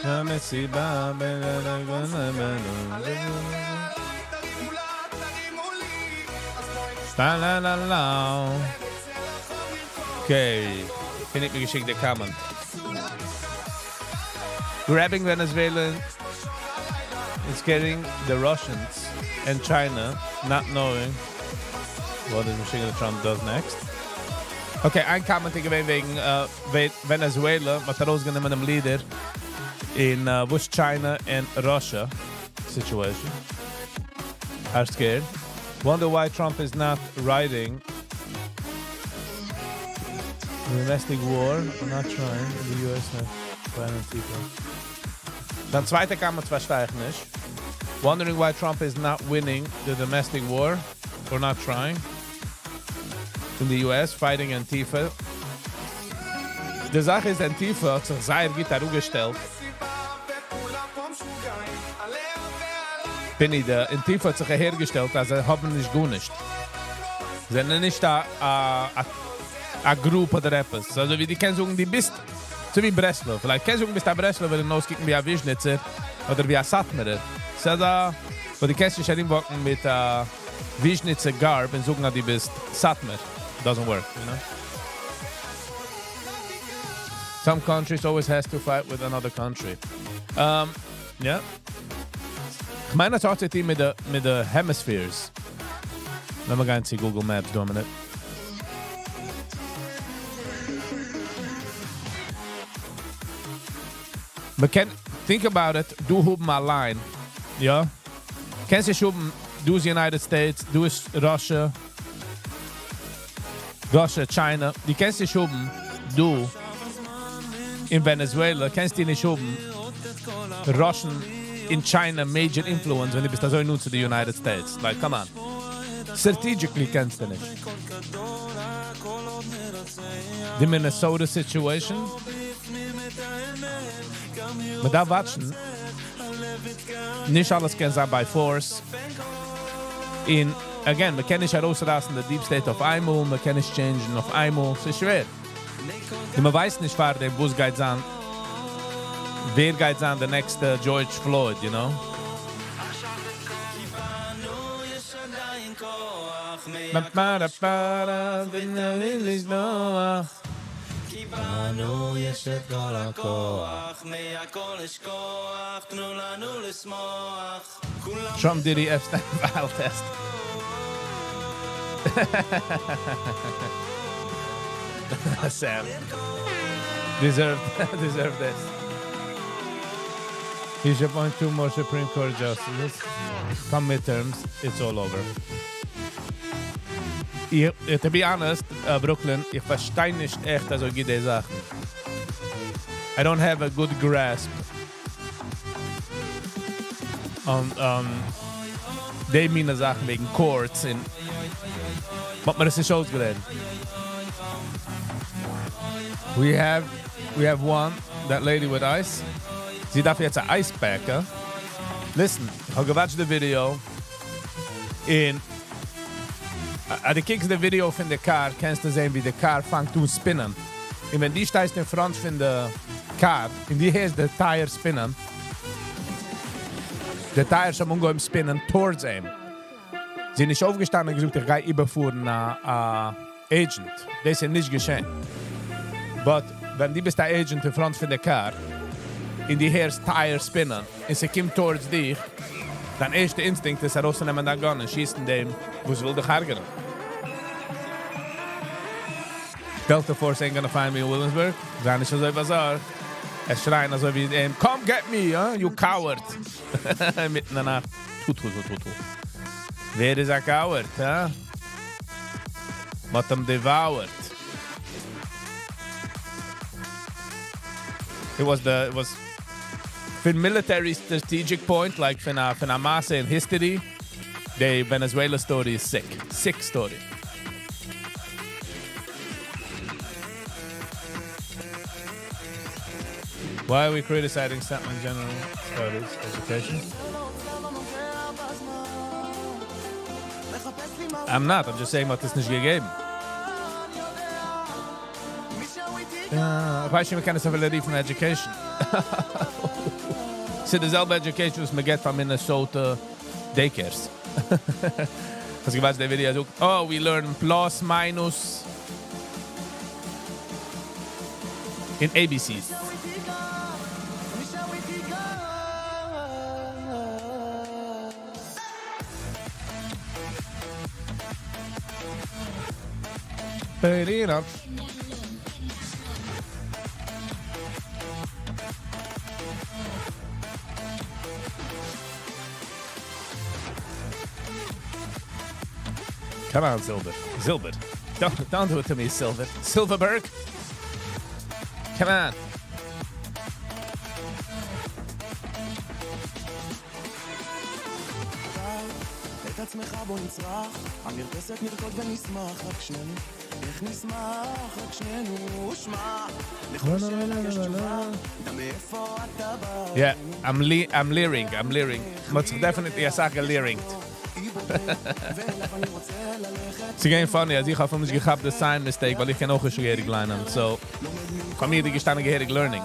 המסיבה Okay, vind ik me geschikte comment. Grabbing Venezuela is getting the Russians and China not knowing what Michigan Trump does next. Okay, ein comment wegen Venezuela, maar er ausgenommen mit einem Leader in West China and Russia situation. Are scared. Wonder why Trump is not writing the domestic war. Not trying. The US has violent people. Dann zweite Comment verstehe ich nicht. Wondering why Trump is not winning the domestic war or not trying. In the US fighting Antifa. Die Sache ist, Antifa hat sich sehr gut herumgestellt. Penny, der Antifa hat sich hergestellt, also haben nicht gut nicht. Sie sind nicht a Gruppe oder etwas. Also wie die können sagen, die bist so wie Breslau. Vielleicht können sie sagen, bist du Breslau, weil du auskicken wie ein Wischnitzer oder wie ein Satmerer. So da, wo die können sich hinwacken mit Wiesnitzer Garb und sagen, dass du bist Satmer. Doesn't work, you know? Some countries always has to fight with another country. Yeah. Ich meine, das hat sich mit der Hemispheres. Wenn wir gehen zu Google Maps, Dominant. Man kann, think about it, du huben allein, ja? Kennst du huben, du ist United States, du ist Russia, China. Die kennst du huben, du in Venezuela, kennst du nicht huben, Russian in China major influence, wenn du bist da so nun zu den United States. Like, come on. Strategically kennst du nicht. Die Minnesota situation, man darf watchen. Nicht alles kann sein by force. Again, man kann nicht herausrasen der Deep State auf einmal, man kann nicht changen auf einmal. Es ist schwer. Und man weiß nicht, wer der Bus geht an. Wer geht an der nächste George Floyd, you know? בנו יש את כל הכוח, מהכל יש כוח, תנו לנו לשמוח. Trump did the Epstein file test. Sam. Deserved this. He should appoint 2 more Supreme Court justices. Come midterms, it's all over. To be honest, Brooklyn, ich verstehe nicht echt, also geht die Sachen. I don't have a good grasp on die meine Sachen wegen Courts und was man das nicht ausgereden. We have one, that lady with ice. Sie darf jetzt ein Eispacker. Listen, ich habe gewatcht das Video in du kickst das Video von der Car, kannst du sehen, wie der Car fängt zu spinnen. Und wenn die stehst in front von der Car, und die hörst der Tire spinnen, der Tire ist am Ungeheuer spinnen towards him. Sie sind nicht aufgestanden und gesagt, ich gehe überfuhren nach Agent. Das ist nicht geschehen. But wenn die bist der Agent in front von der Car, und die hörst Tire spinnen, und sie kommt towards dich, dann erste Instinkt ist herauszunehmen den Gun und schießen dem, wo sie will dich ärgern. Delta Force ain't gonna find me in Williamsburg. Zijn is zo bizar. Schreien also wie come get me, huh? You coward. Mitten in der Nacht. Tut. Wer ist ein Coward, huh? Wat hem devoured. It was from military strategic point, like from a mass in history, the Venezuela story is sick. Sick story. Why are we criticizing Statman General Studies Education? I'm not. I'm just saying what is nicht gegeben. Ich weiß nicht, wir kennen so viele von Education. C'est dezelfde education als man get van Minnesota daycares. Als je watch de video's ook. Oh, we learn plus, minus. In ABC's. Come on, Silver. Don't do it to me, Silver. Silverberg. Come on. את עצמך בוא נצרח, המרפסת נרקוד ונשמח רק שנינו, איך נשמח רק שנינו, שמע, לכל שאלה יש תשובה, גם מאיפה אתה בא. Yeah, I'm leering. But definitely a sage leering. It's again funny, as ich habe mich gehabt, the sign mistake, weil ich kann auch schon gehörig lernen. So, von mir die gestanden gehörig learning.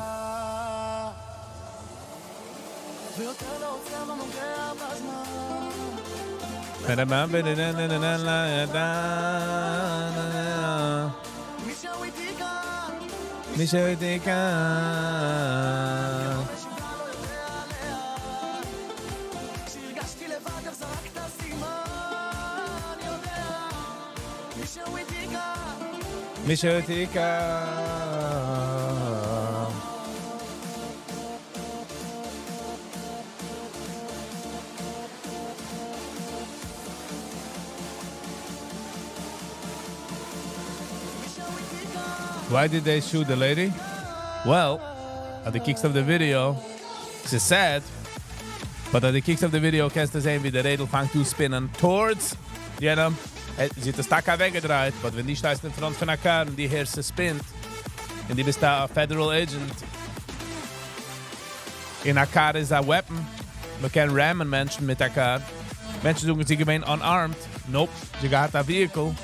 מישהו איתי כאן. כשהרגשתי לבד איך זרקת סימן יודע מישהו איתי כאן מישהו איתי כאן. Why did they shoot the lady? Well, at the kicks of the video, it's sad, but at the kicks of the video kannst du sehen, wie der Rädel fängt zu spinnen towards, sie hat das Taka weggedreht, but wenn die stehst in front von einer Car und die Herse spinnt, und die bist da a federal agent, in a car is a weapon, man kann rammen Menschen mit der Car, Menschen sagen, sie gewähnen unarmed, nope, sie hat a vehicle,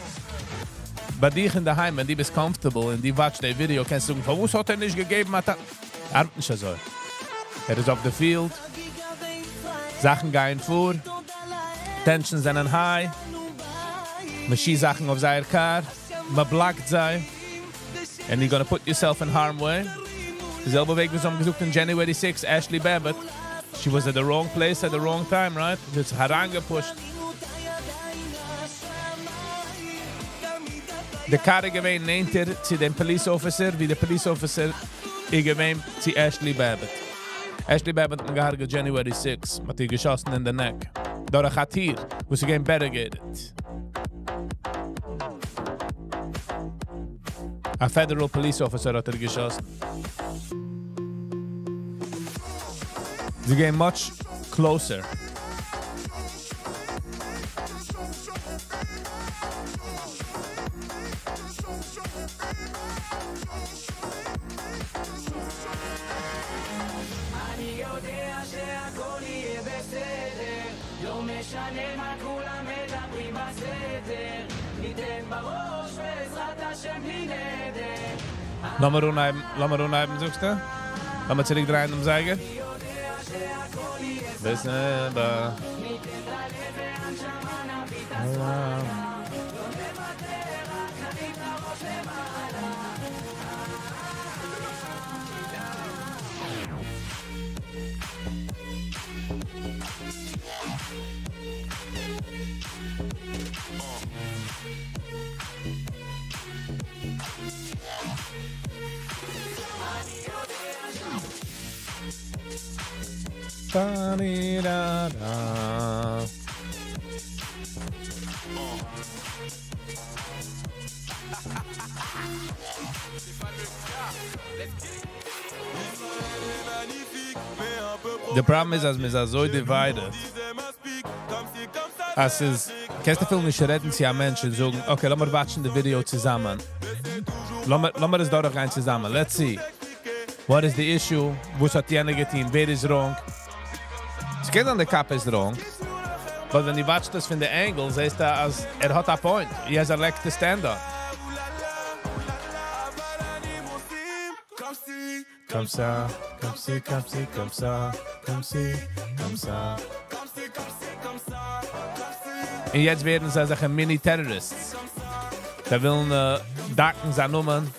bei dich in daheim, wenn die bist comfortable und die watch das Video, kannst du sagen, warum hat nicht gegeben? Er hat nicht so. Ist auf the field, Sachen gehen vor, Tensions sind high, man schießt Sachen auf seine Car, man blockt sie, and you're gonna put yourself in harm's way. Dieselbe Weg, wie sie haben gesucht in January 6, Ashley Babbitt. She was at the wrong place at the wrong time, right? Sie hat herangepusht. Der Karre gewähnt nehmt zu dem Police Officer, wie der Police Officer gewähnt zu Ashley Babbitt. Ashley Babbitt hat gehargert January 6, hat geschossen in den Neck. Dort hat hier, wo sie gehen barricaded. A federal police officer hat geschossen. Sie gehen much closer. Lass mal unheimen, sagst du? Lass mal zurückdrehen und sagen. Besser. Da-di-da-da. The problem is, as wir so divided. As is, kannst du Film nicht retten, sie haben Menschen sagen, okay, lass mal watchen das Video zusammen. Lass mal das dort rein zusammen. Let's see. What is the issue? Was hat jene getan? Wer ist wrong? Es geht an der Kappe ist wrong. But wenn du watchst das von der Angle, siehst du, als hat a point. He has a leg to stand on. Comme ça, comme ci, comme ci, comme ça, comme ci, comme ça. Und jetzt werden sie solche Mini-Terrorists. Da wollen Daten sein Nummern.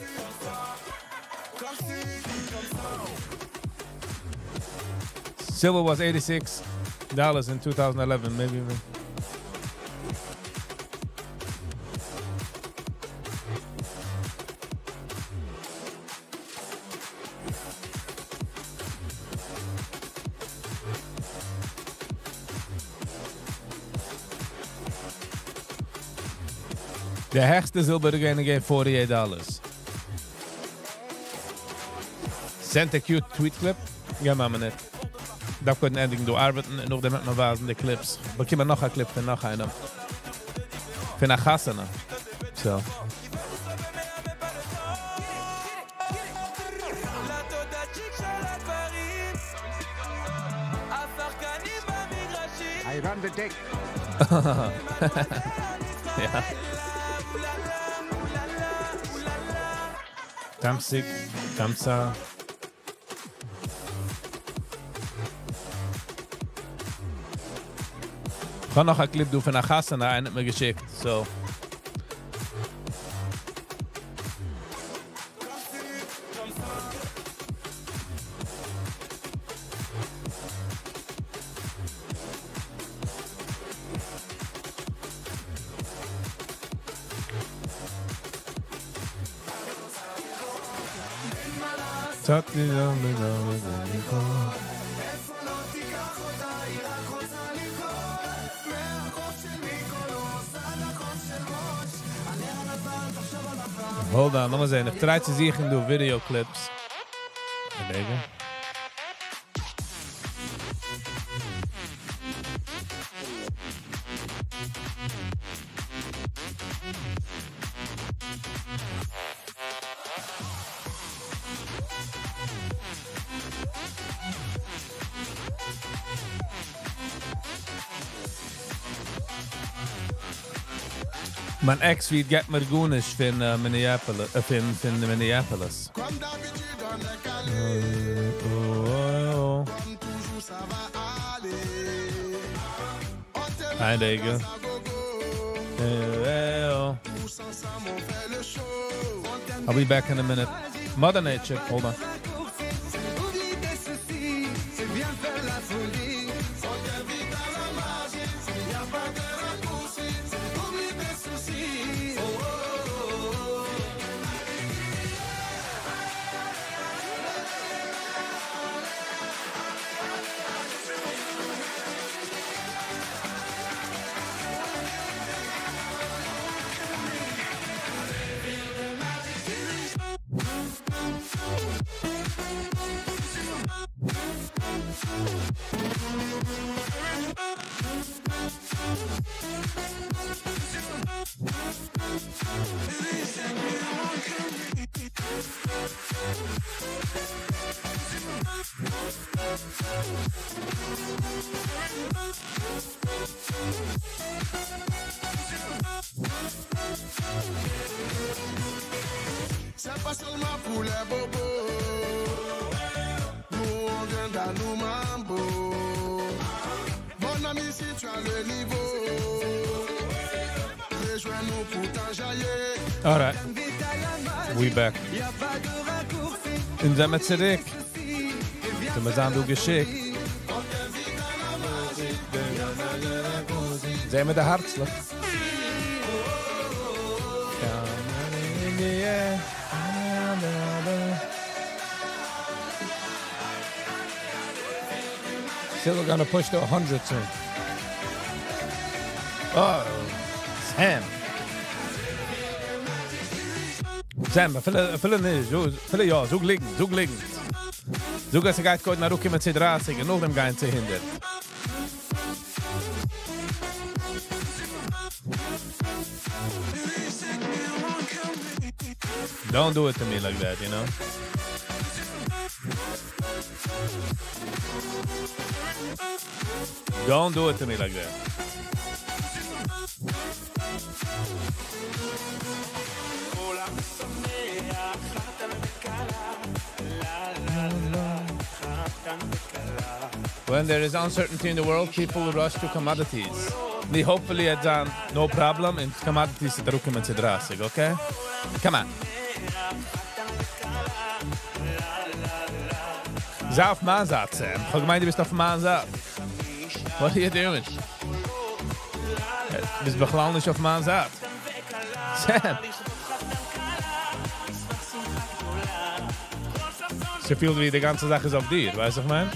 Silver was $86 in 2011, maybe. Der höchste Silber gave $48. Sent a cute tweet clip. Ja, Mama nicht. Da können endlich du arbeiten und noch damit man wasen die Clips. Aber kommen noch ein Clip für noch einer. Für eine Chassana. So. I run the deck. Ja. Kamsik, Kamsa. Ich habe noch ein Clip von einer Kasse, einen hat mir geschickt. So. Hold on, lass mal sehen. Ich try zu sichern durch Videoclips. Überlegen. Mein Ex wird get mir gunisch von Minneapolis. Von Minneapolis. Hi, Digga. I'll be back in a minute. Mother Nature, hold on. C'est pas seulement pour les bobos. Nous on vient dans nos mambo. Mon ami, si tu as le niveau, rejoins-nous pour t'enjailler. Alright. We back. Und sind wir zurück. Sind wir sagen, du geschickt. Sehen wir den Herzlich. Still gonna push to 100 soon. Oh, Sam. Sam, viele nicht. Viele ja, so liegen. So dass ich geht gut nach Rucki mit C30 und noch dem gehen C100. Don't do it to me like that, you know? Don't do it to me like that. When there is uncertainty in the world, people rush to commodities. Me hopefully it's no problem in commodities that are coming to drastic, okay? Come on. Is auf Mansat, Sam? Ich hab gemeint, du bist auf Mansat. What are you doing? Du bist beklau nicht auf Mansat. Sam. So viel wie die ganze Sache ist auf dir, weißt du, was ich meine?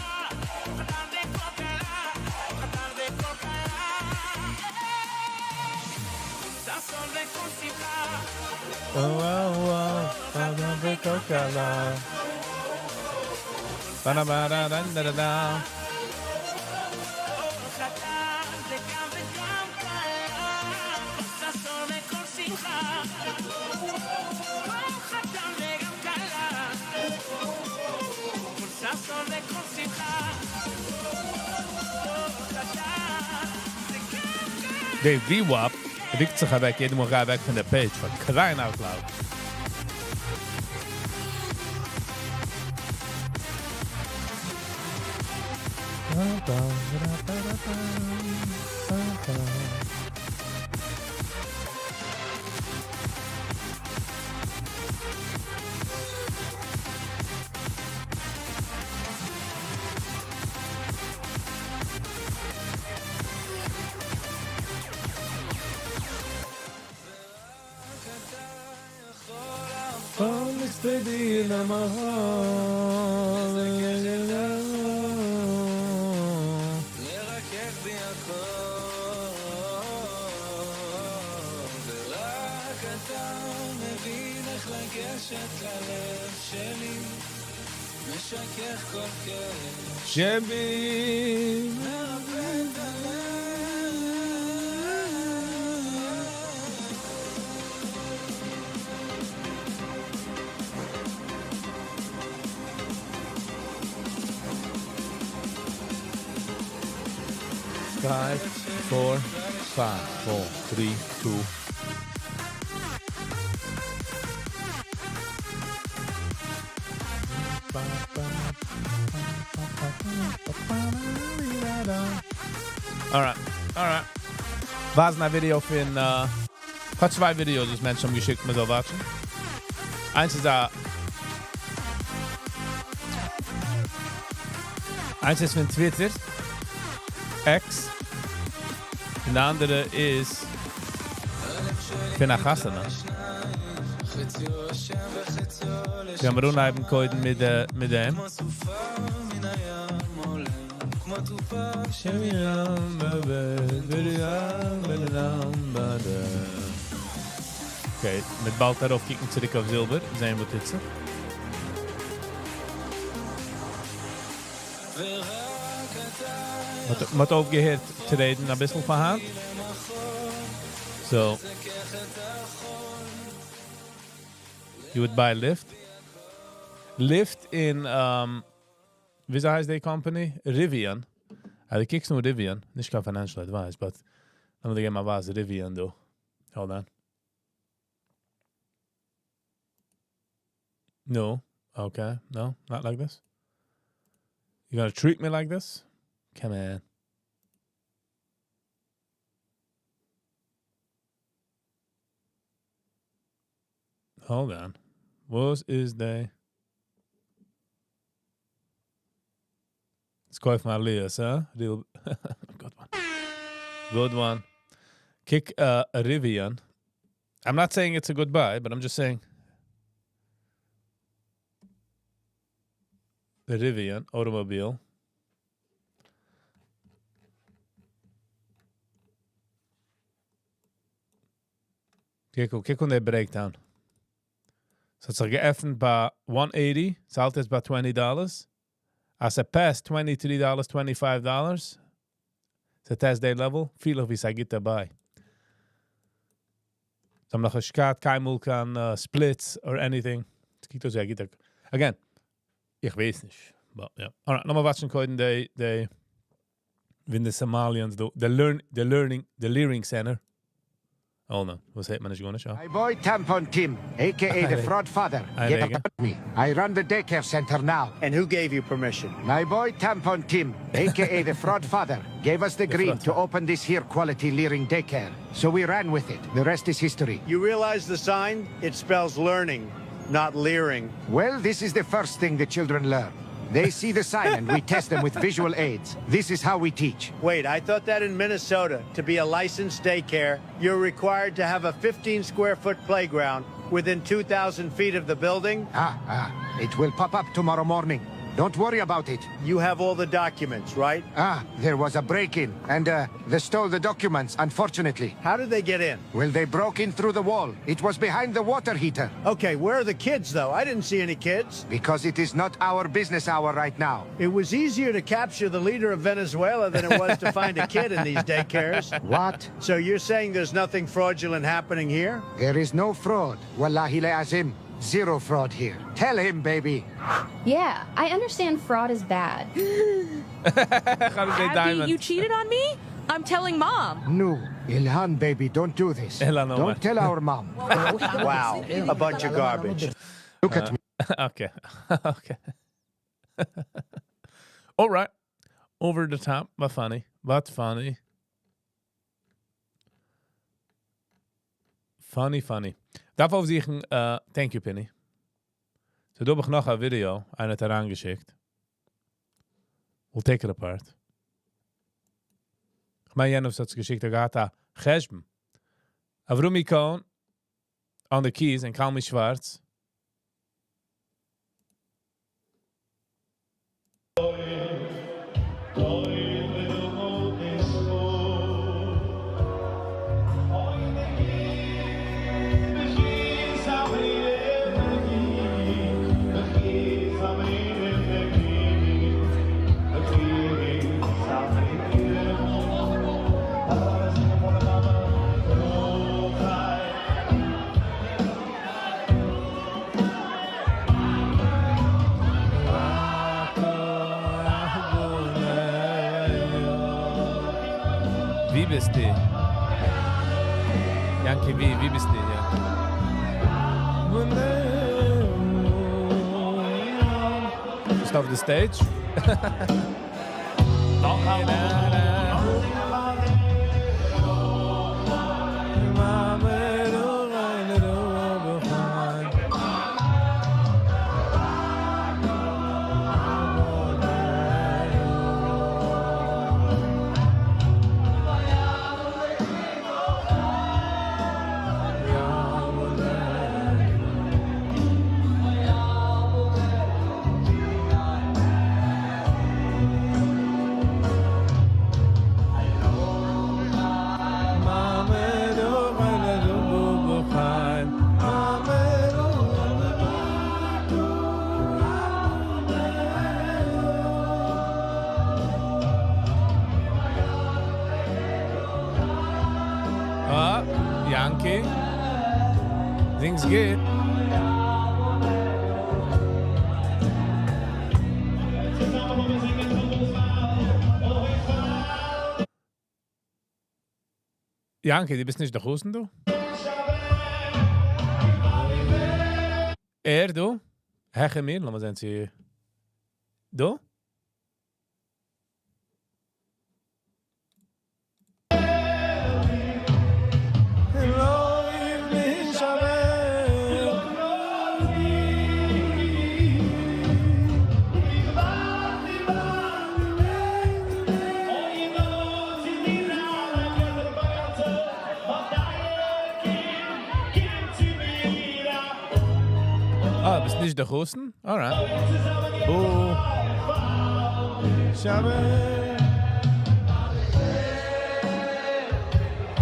Der VWAP riecht sich weg, jeden Mal weg von der Page, von crying out loud. Bedi na mahal. לרכך בי הכל, ורק אתה מבין איך לגשת ללב שלי, משכך כל כאב, שבי. מרפא את הלב. Five, 4, 5, 4, 3, 2. Alright. Was na Video von hat 2 Videos, das Menschen haben geschickt, mir so watchen. Eins ist von Twitter, X. Und der andere ist von der Chassana. Wir haben runheiben können mit dem. Okay, mit bald darauf kicken zurück auf Silber. Sehen wir jetzt. Wat aufgehört zu reden, ein bisschen von Hand. So. You would buy Lyft. Lyft in, wie heißt die Company? Rivian. Also, kiekst nur Rivian. Nicht kein Financial Advice, but I'm gonna get my was Rivian, though. Hold on. No. Okay. No, not like this. You gonna treat me like this? Come on. Hold on. What is the... Let's go from Elias, huh? Real... Good one. Good one. Kick a Rivian. I'm not saying it's a good buy, but I'm just saying... The Rivian automobile. Kijk on the breakdown. So it's geöffnet bei 180, zahlt es bei $20. Als passed $23, $25, it's a test day level, viel of is I get dabei. So I'm noch geschaut, kein Mulkan splits or anything. Kijk also, I get again, ich weiß nicht. But yeah. All right, nochmal watchen können die wenn die Somalians the Learning Center. Oh no, was heet man is going to show? My boy Tampon Tim, a.k.a. the fraud father. Get about me. I run the daycare center now. And who gave you permission? My boy Tampon Tim, a.k.a. the fraud father, gave us the green to open this here quality leering daycare. So we ran with it. The rest is history. You realize the sign? It spells learning, not leering. Well, this is the first thing the children learn. They see the sign and we test them with visual aids. This is how we teach. Wait, I thought that in Minnesota, to be a licensed daycare, you're required to have a 15-square-foot playground within 2,000 feet of the building? It will pop up tomorrow morning. Don't worry about it. You have all the documents, right? There was a break-in, and they stole the documents, unfortunately. How did they get in? Well, they broke in through the wall. It was behind the water heater. Okay, where are the kids, though? I didn't see any kids. Because it is not our business hour right now. It was easier to capture the leader of Venezuela than it was to find a kid in these daycares. What? So you're saying there's nothing fraudulent happening here? There is no fraud. Wallahi le'azim. Zero fraud here. Tell him, baby. Yeah, I understand fraud is bad. Abby, you cheated on me? I'm telling Mom. No, Ilhan, baby, don't do this. Don't tell our mom. Wow, a bunch of garbage. Look at me. Okay. All right. Over the top. But funny. Funny. Darf auf sich thank you, Penny. So, da habe ich noch ein Video, einer hat herangeschickt. We'll take it apart. Ich meine, Janus hat es geschickt, hat ein Cheshben. Auf Rumikon, on the keys, in Kalmi Schwarz. Wie bist du? Yankee, wie bist du, Yankee? Just off the stage? Yankee. Things good. Yankee, du bist nicht der Husten, du? Du? Heche mir, lass mal sehen, sie... Du? Bist nicht der Husten? Alright.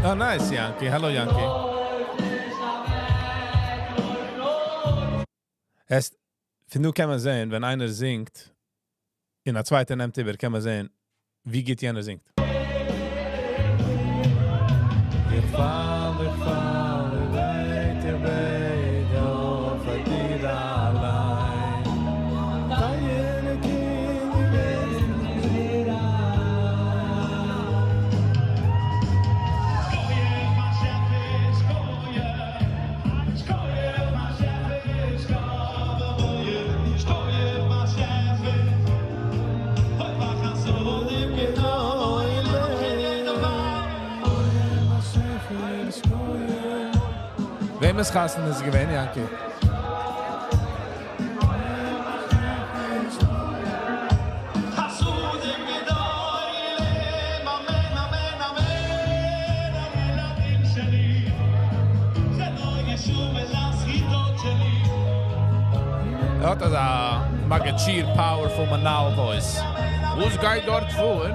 Oh, nice, Yankee. Hello, Yankee. Nu kann man sehen, wenn einer singt, in der zweiten MTV kann man sehen, wie geht jener singt. Ich fall, weit, auf dir allein. Deine Wem ist Kasten, das gewähnt, Yankee? Dat is een magazine power voor mijn now voice. Hoe is guy dort voor?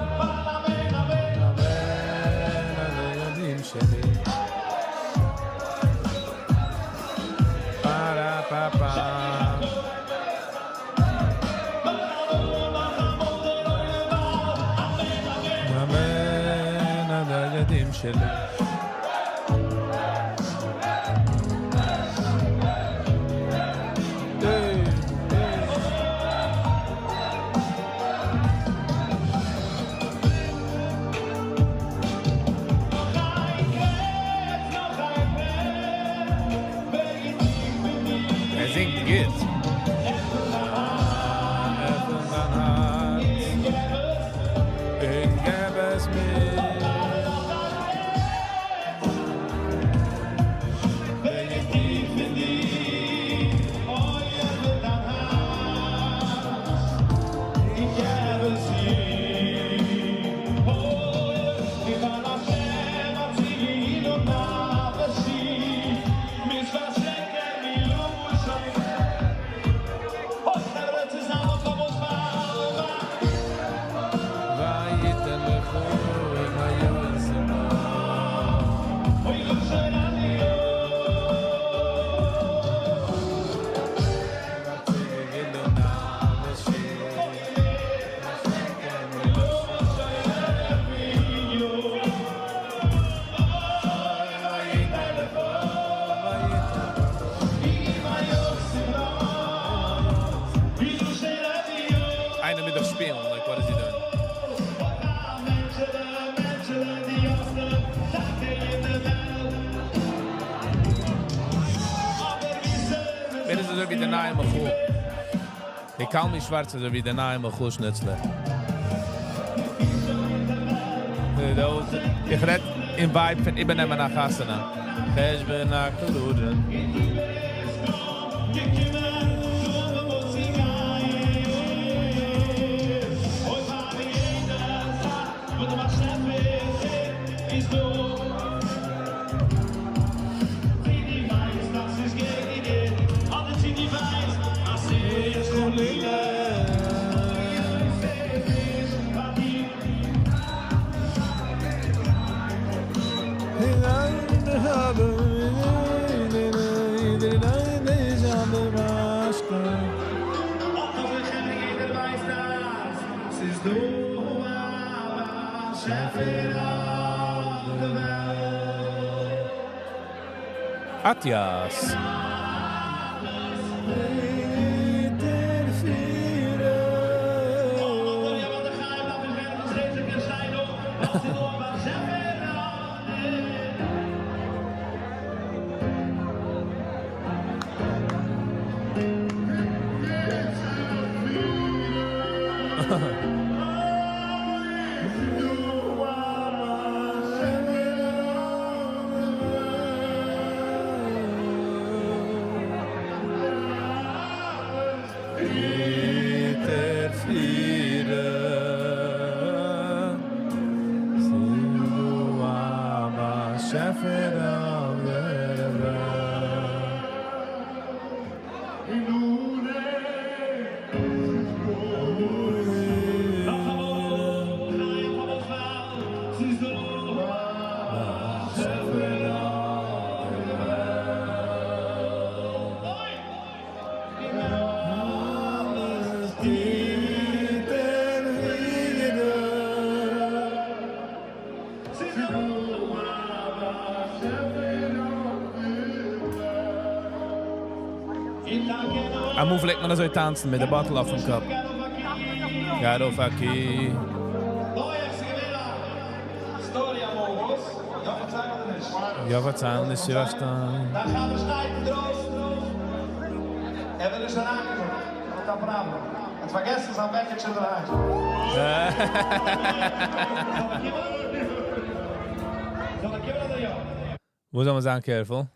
wie der nahe Machul. Ich kann mich schwarz, so wie der nahe Machul schnitzle. Ich red in Vibe von Ibenem nach Hasana. Ich bin nach Kuluden. Atias. Am Move legt man so tanzen mit der Bottle auf dem Kopf. Ja, do Faki. Ja, verzeihen, ist ja dann. Dan gaan we snijden droog. En we dus een aankomen. Wat dan praten. Het vergessen is aan wekkertje eruit. Wo soll man sagen, careful?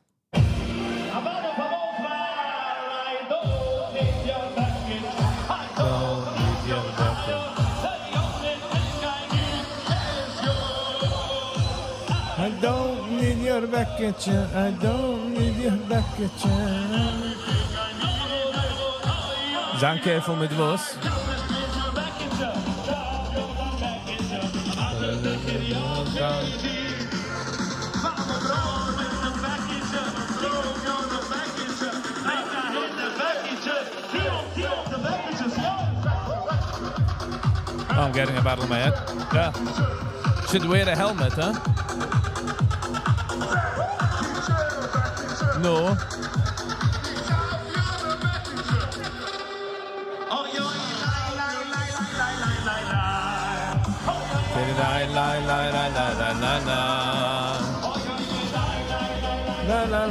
I don't need your bucket, I don't need your bucket. Zijn careful met was. Oh, I'm getting a battle in my head. Yeah. Should wear a helmet, huh? No. La la la la la la. La la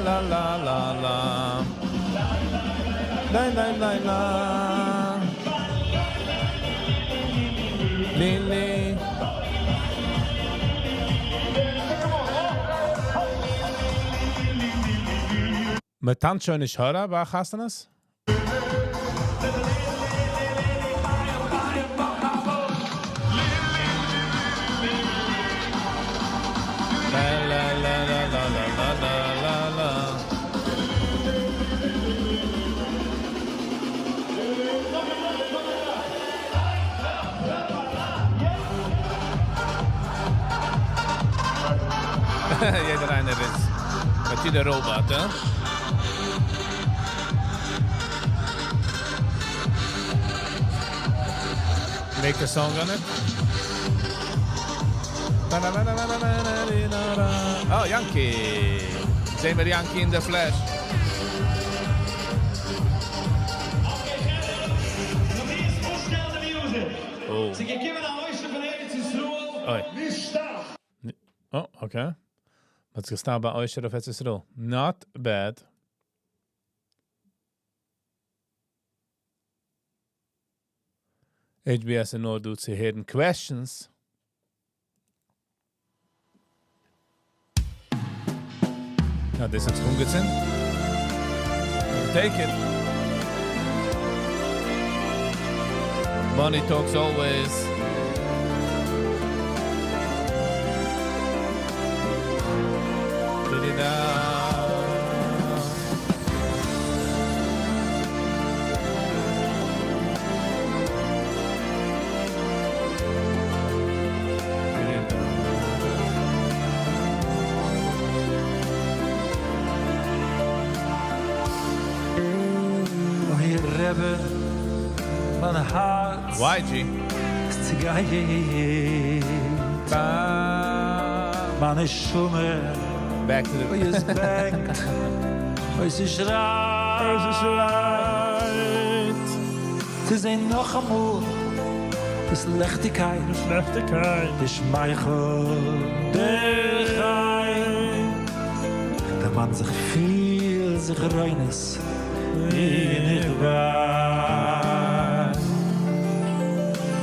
la la. Lily. Met tanzen niet horen, waar gaat het? La la la la la la la la la. Iedereen er is. Met die de robot, hè? Make a song on it. Oh, Yankee. Zijn we Yankee in the flesh. Oh. Oh, okay. Let's start by Oisher of Etzisro. Not bad. HBS and Nord to hidden questions. Now this is Hungerton. Take it. Money talks always. Mijn hart YG. is geil. Meine Schumme Back to the is bangt. Es ist reit. Sie sehen noch einmal das Lechtigkeit. Die Schmeichel. Der Gein. Der Mann sich viel, sich reines. Nicht wahr.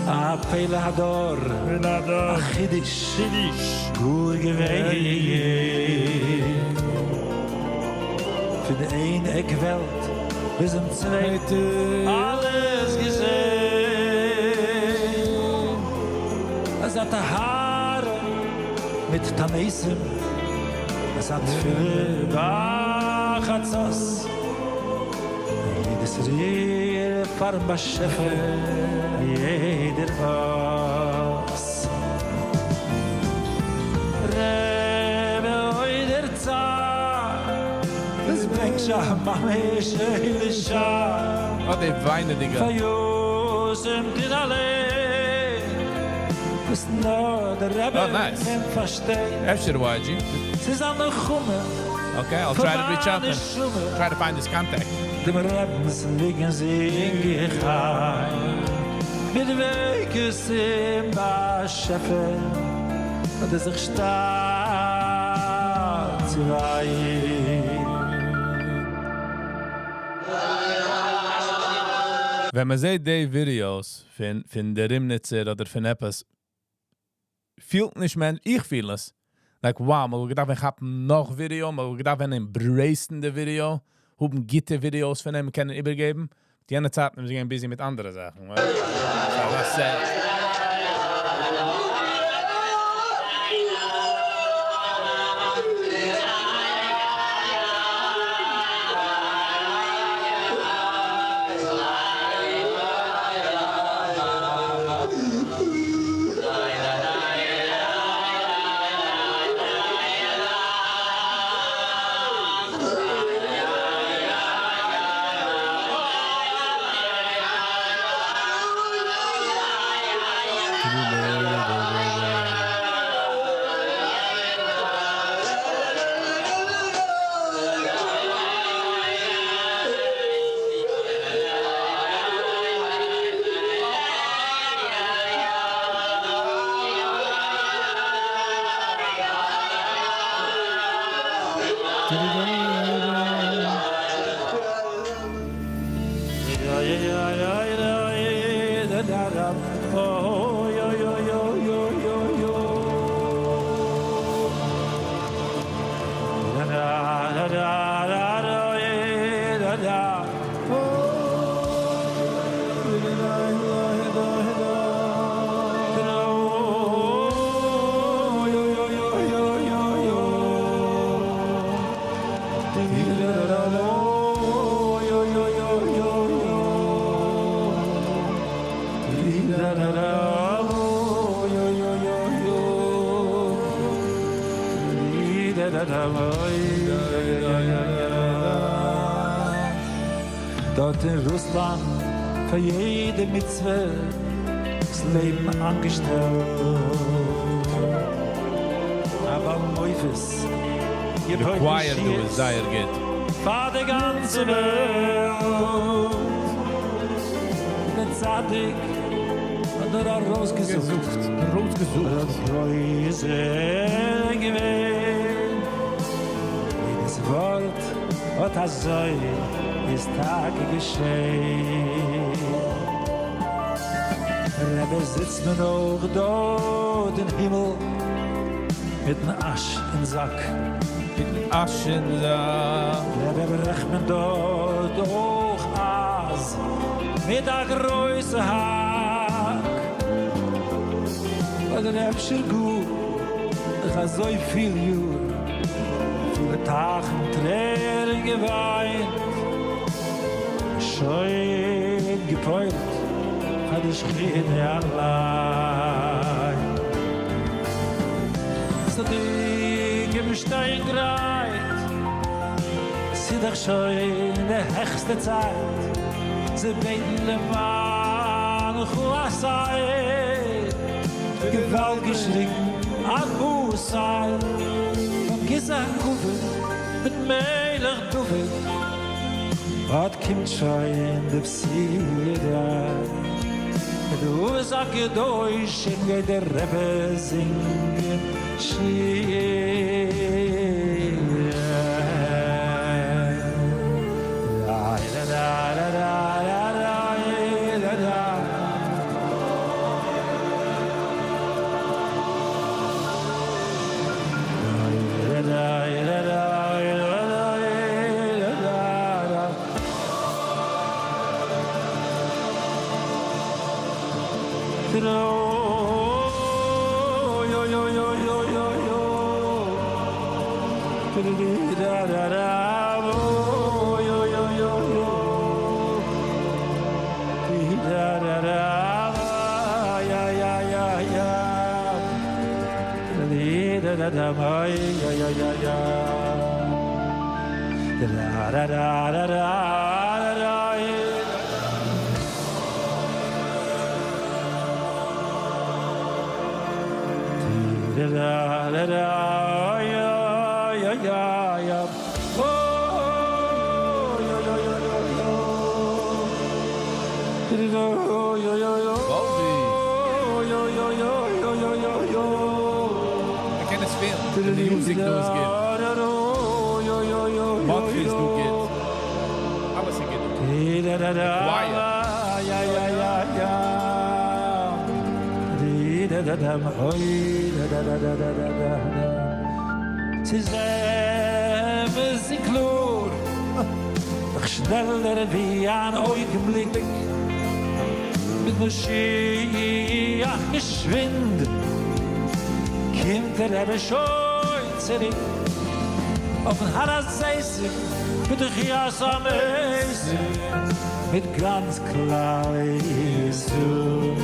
A Pele Hador. A Yiddish. Gut gewesen. Für die eine Eckwelt bis im Zweite alles gesehen. Es hat die Haare mit Tanesem. Es hat viele Bachatzos. Jedes Rier Farba Schäfer, jeder was. Rebe oider Zah, das bringt schon Mame schöne Schah. Oh, die weine Digga. Verjusem din allein, bis nur der Rebbe kann verstehen. After YG. Sie sind noch Chumme. Okay, I'll try to reach out and try to find his contact. Dem Rebens liegen sie in Geheim. Mit Weges im Bascheffe und es sich stark zu weihen. Wenn man sieht die Videos von der Rimnitzer oder von etwas, fühlt nicht man, ich fühle es. Like, wow, man gedacht, ich habe noch Video, man gedacht, wenn ein bracende Video, haben gitte Videos von ihm können übergeben. Die andere Zeit haben sie ein bisschen mit anderen Sachen. Right? So that's sad. Dort in Russland für jede Mitzwe das Leben angestellt. Aber Moifes, ihr Required to desire get. Fahr die ganze Welt. Der Zadig hat rausgesucht. Das Reise gewählt. Jedes Wort hat das Säule ist Tage geschehen. Rebbe sitzt mir noch dort im Himmel mit nem Asch in Sack. Ashen da. Rebbe brecht mir dort auch Aas mit der größe Hack. Aber der Rebbe ist gut, ich hab so viel Jür, viele Tagen Tränen geweint, schön gepeult. Had ich keine allein. So dick im Stein greit, sie doch schon in der höchste Zeit. Sie beten le Mann, Chuasai, Gewalt geschrien, an Busai, vom Gesang Kuffel, mit Melech Duffel, wat kommt schon in der Psyre. Du sag ihr Deutsch, in der Rebbe singen Schier. La la la la la la la la. La la la la. The music does good. Monthlies do good. Alles good. Quiet. Sie selber sind klar, doch schneller wie ein Augenblick. Mit Mashiach geschwind, kommt Rebbe schon zurück. Auf den Haraseisig, mit der Chias am Eisig, mit ganz klar Jesu.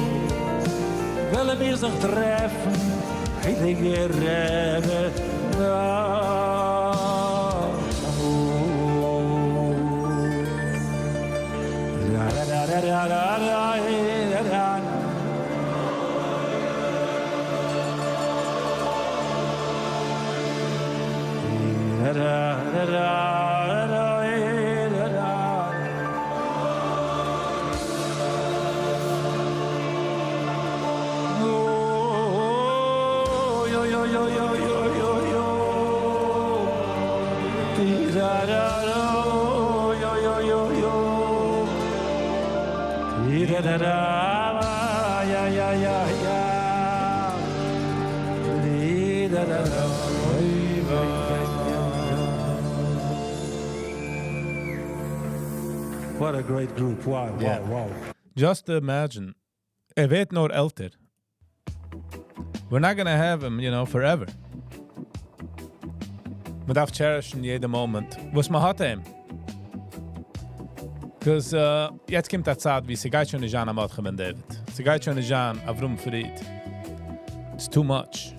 Wollen wir sich treffen, heilige Rebbe, What a great group. Wow, Yeah. wow. Just imagine. Wird nur älter. We're not gonna have him, forever. Man darf cherishen jeden Moment. Was man hat ihm. Because jetzt kommt die Zeit, wie sie geht schon nicht an am Adchem und David. Sie geht schon nicht an Avrum Fried. It's too much.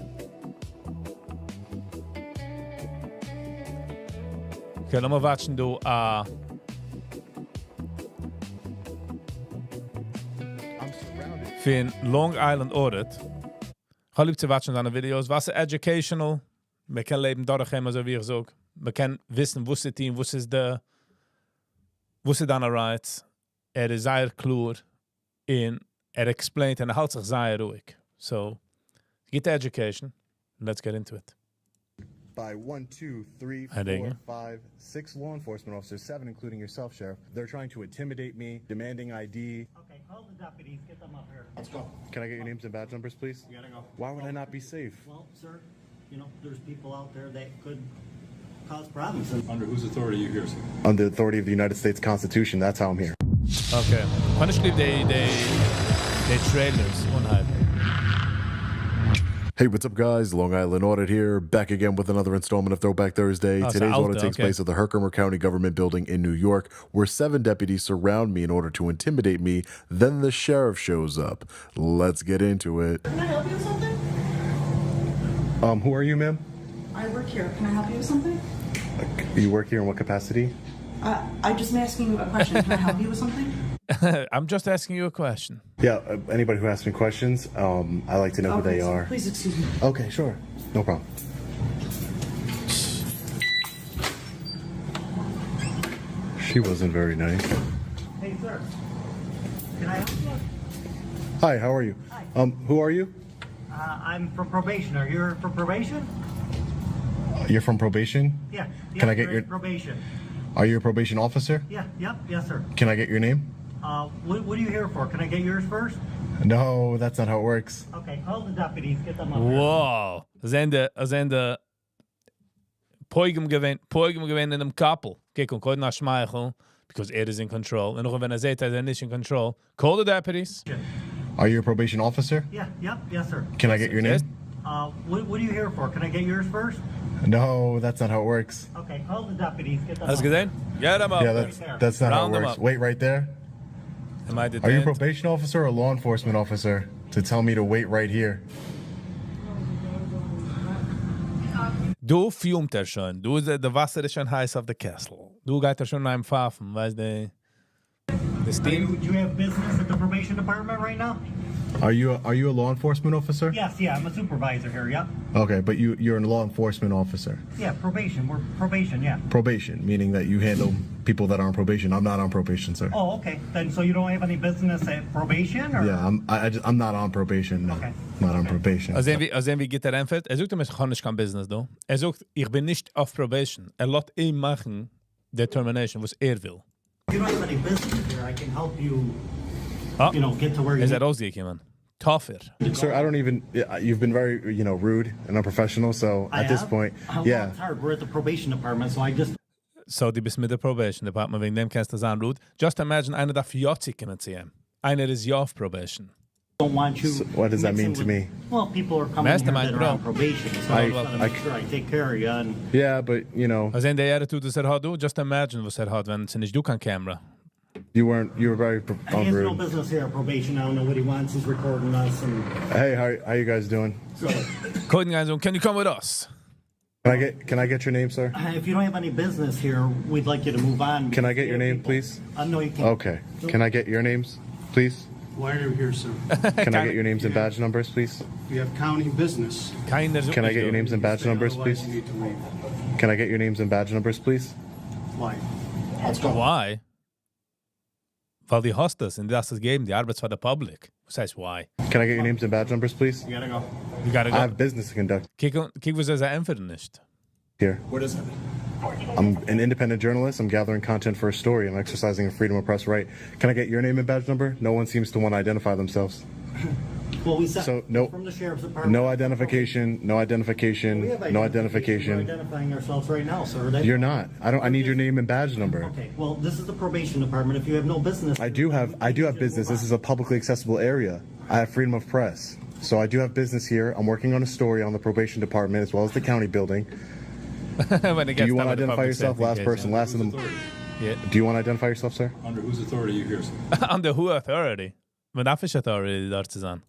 Okay, lass mal watschen du für Long Island Audit. Ich habe lieb zu watschen seine Videos. Was ist educational? Wir können leben durchgehen, so wie ich sage. Wir können wissen, was ist Team, was ist deine Rights. Ist sehr klar und explaint und hält sich sehr ruhig. So, get the education. Let's get into it. By 1, 2, 3, I dig 4, it. 5, 6 law enforcement officers, 7 including yourself, Sheriff. They're trying to intimidate me, demanding ID. Okay, hold the deputies. Get them up here. Let's go. Can I get your names and badge numbers, please? You gotta go. Why would I not be safe? Well, sir, you know, there's people out there that could cause problems. Under whose authority are you here, sir? Under the authority of the United States Constitution, that's how I'm here. Okay. Kann ich lieb die trailers unhalb. Hey, what's up, guys? Long Island Audit here, back again with another installment of Throwback Thursday. Oh, Today's so audit takes place at the Herkimer County Government Building in New York, where 7 deputies surround me in order to intimidate me. Then the sheriff shows up. Let's get into it. Can I help you with something? Who are you, ma'am? I work here. Can I help you with something? You work here in what capacity? I'm just asking you a question. Can I help you with something? I'm just asking you a question. Yeah, anybody who asks me questions, I like to know who they are. Please excuse me. Okay, sure. No problem. She wasn't very nice. Hey, sir. Can I help you? Hi, how are you? Hi. Who are you? I'm from probation. Are you here for probation? You're from probation? Yeah. Can I get you're your- in probation? Are you a probation officer? Yeah. Yep. Yes, sir. Can I get your name? What are you here for? Can I get yours first? No, that's not how it works. Okay. Call the deputies. Get them up here. Wow. Zijn de Poigum gewinnt in einem Couple. Kijk, und koid nach Schmeichel, because it is in control. And noch wenn seht, that is in control, call the deputies. Are you a probation officer? Yeah. Yep. Yes, sir. Can I get your name? Yes. What are you here for? Can I get yours first? No, that's not how it works. Okay. Call the deputies. Get them Hast up du gesehen? Get them up. Yeah, that's not how it Round them works. up. Wait right there. Am I Are you a detained? probation officer or a law enforcement officer to tell me to wait right here? Du fumt schon. Du, der Wasser ist schon heiß auf der Kessel. Du geht schon nach dem Pfaffen, weißt du? The steam. Do you have business at the probation department right now? Are you a law enforcement officer? Yes. Yeah. I'm a supervisor here. Yep. Okay, but you're a law enforcement officer. Yeah. Probation. We're probation. Yeah. Probation, meaning that you handle people that are on probation. I'm not on probation, sir. Oh, okay. Then so you don't have any business at probation, or? Yeah, I'm not on probation. No, Okay. not on probation. Als wie geht er einfach? Er sagt ihm, ich kann nicht kein Business, do. Er sagt, ich bin nicht auf Probation. Er lässt ihm machen, Determination, was er will. If you don't have any business here, I can help you, Ah. get to where you Is need. er rausgekommen? Tougher. Sir, I don't even. You've been very, rude and unprofessional. So I at this have? point, Well, yeah. it's hard. We're at the probation department, so I just... So, die bist mit der Probation Department, wegen dem kannst du sagen, Ruth. Just imagine, einer darf Jotzi kommen zu ihm. Einer ist ja auf Probation. don't want you. So what does that mixing mean to with- me? Well, people are coming Mastermind, here that are bro. on probation, so I- I just want to make sure I take care of you. And Yeah, but Als in der Attitude, das hat, du, just imagine, was hat, wenn es nicht du kein Kamera. you were very he has no rude. business here at probation. I don't know what he wants. He's recording us. And Hey, how you guys doing? so, Koiden guys, can you come with us? Can I get your name, sir? if you don't have any business here, we'd like you to move on. Can I get your name, People- please? No, you can't. Okay. Can I get your names, please? Why are you here, sir? Can I get your names and badge numbers, please? We have county business. Keiner sucht Can I mich, get du. your names and badge numbers, Otherwise, please? you need to leave. Can I get your names and badge numbers, please? Why? Why? Weil die Hostess, und das ist geben, die Arbeit für the public. Was heißt why? Can I get your names and badge numbers, please? You gotta go. You gotta I go. have business to conduct Kijk, was er einfach nicht. here. What is it? I'm an independent journalist. I'm gathering content for a story. I'm exercising a freedom of press right. Can I get your name and badge number? No one seems to want to identify themselves. Well, we said So, no- from the sheriff's department. No identification. No identification. We have No We're identification. identifying ourselves right now, sir. That's- You're not. I need your name and badge number. Okay. Well, this is the probation department. If you have no business, I do have business. This is a publicly accessible area. I have freedom of press. So I do have business here. I'm working on a story on the probation department as well as the county building. When it Do gets you want down to to identify public yourself? safety Last case, person, last of them. Yeah. Do you want to identify yourself, sir? Under whose authority are you here, sir? Under who authority? When darf ich authority dort zu sein?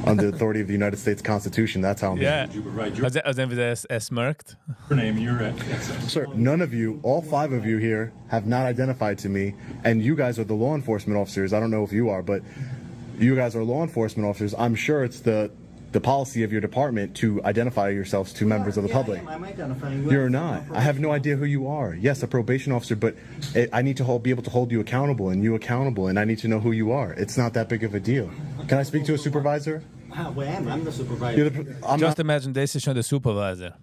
Under the authority of the United States Constitution. That's how I'm Ja. Did you provide your Als wie er smirkt. name and your address? Sir, none of you, all 5 of you here, have not identified to me, and you guys are the law enforcement officers. I don't know if you are, but you guys are law enforcement officers. I'm sure it's the policy of your department to identify yourselves to members of the public. I'm identifying you. You're not. I have no idea who you are. Yes, a probation officer, but I need to be able to hold you accountable, and you accountable, and I need to know who you are. It's not that big of a deal. Can I speak to a supervisor? Well, I'm the supervisor. I'm Just not, imagine, das ist schon der Supervisor.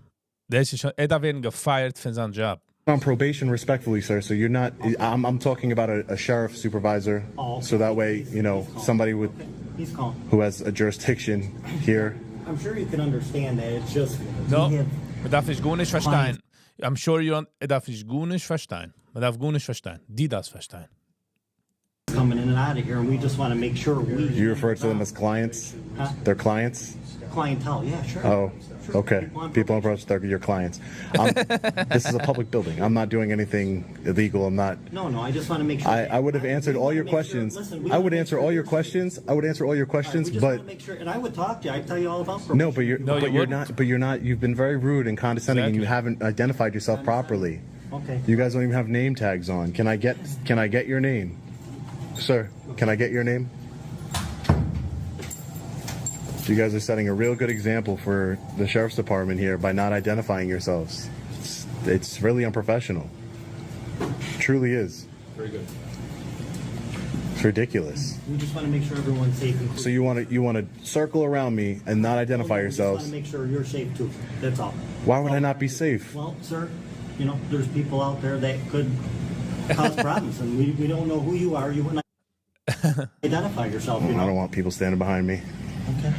Das ist schon, er da werden gefeiert für seinen Job. On probation, respectfully, sir. So you're not. I'm talking about a sheriff supervisor. So that way, somebody with He's calm. who has a jurisdiction here. I'm sure you can understand that. It's just No, we have man darf ich gut nicht verstehen. I'm sure you darf ich gut nicht verstehen. Man darf gut nicht verstehen. Die das verstehen. coming in and out of here, and we just want to make sure we. You refer to them as clients? Huh? They're clients? Clientele, yeah, sure. Oh, okay. People on approach, they're your clients. This is a public building. I'm not doing anything illegal. I'm not. No, I just want to make sure. I would have answered all your questions. I would answer all your questions. I would answer all your questions, but Make sure, and I would talk to you. I'd tell you all about. no, but you're not. But you're not. You've been very rude and condescending, and you Exactly. haven't identified yourself properly. Okay. You guys don't even have name tags on. Can I get your name, sir? Can I get your name? You guys are setting a real good example for the sheriff's department here by not identifying yourselves. It's really unprofessional. It truly is. Very good. It's ridiculous. We just want to make sure everyone's safe. So you want to circle around me and not identify We just yourselves? want to make sure you're safe too. That's all. Why would I not be safe? Well, sir, there's people out there that could cause problems, and we don't know who you are. You wouldn't identify yourself. I don't want people standing behind me. Okay.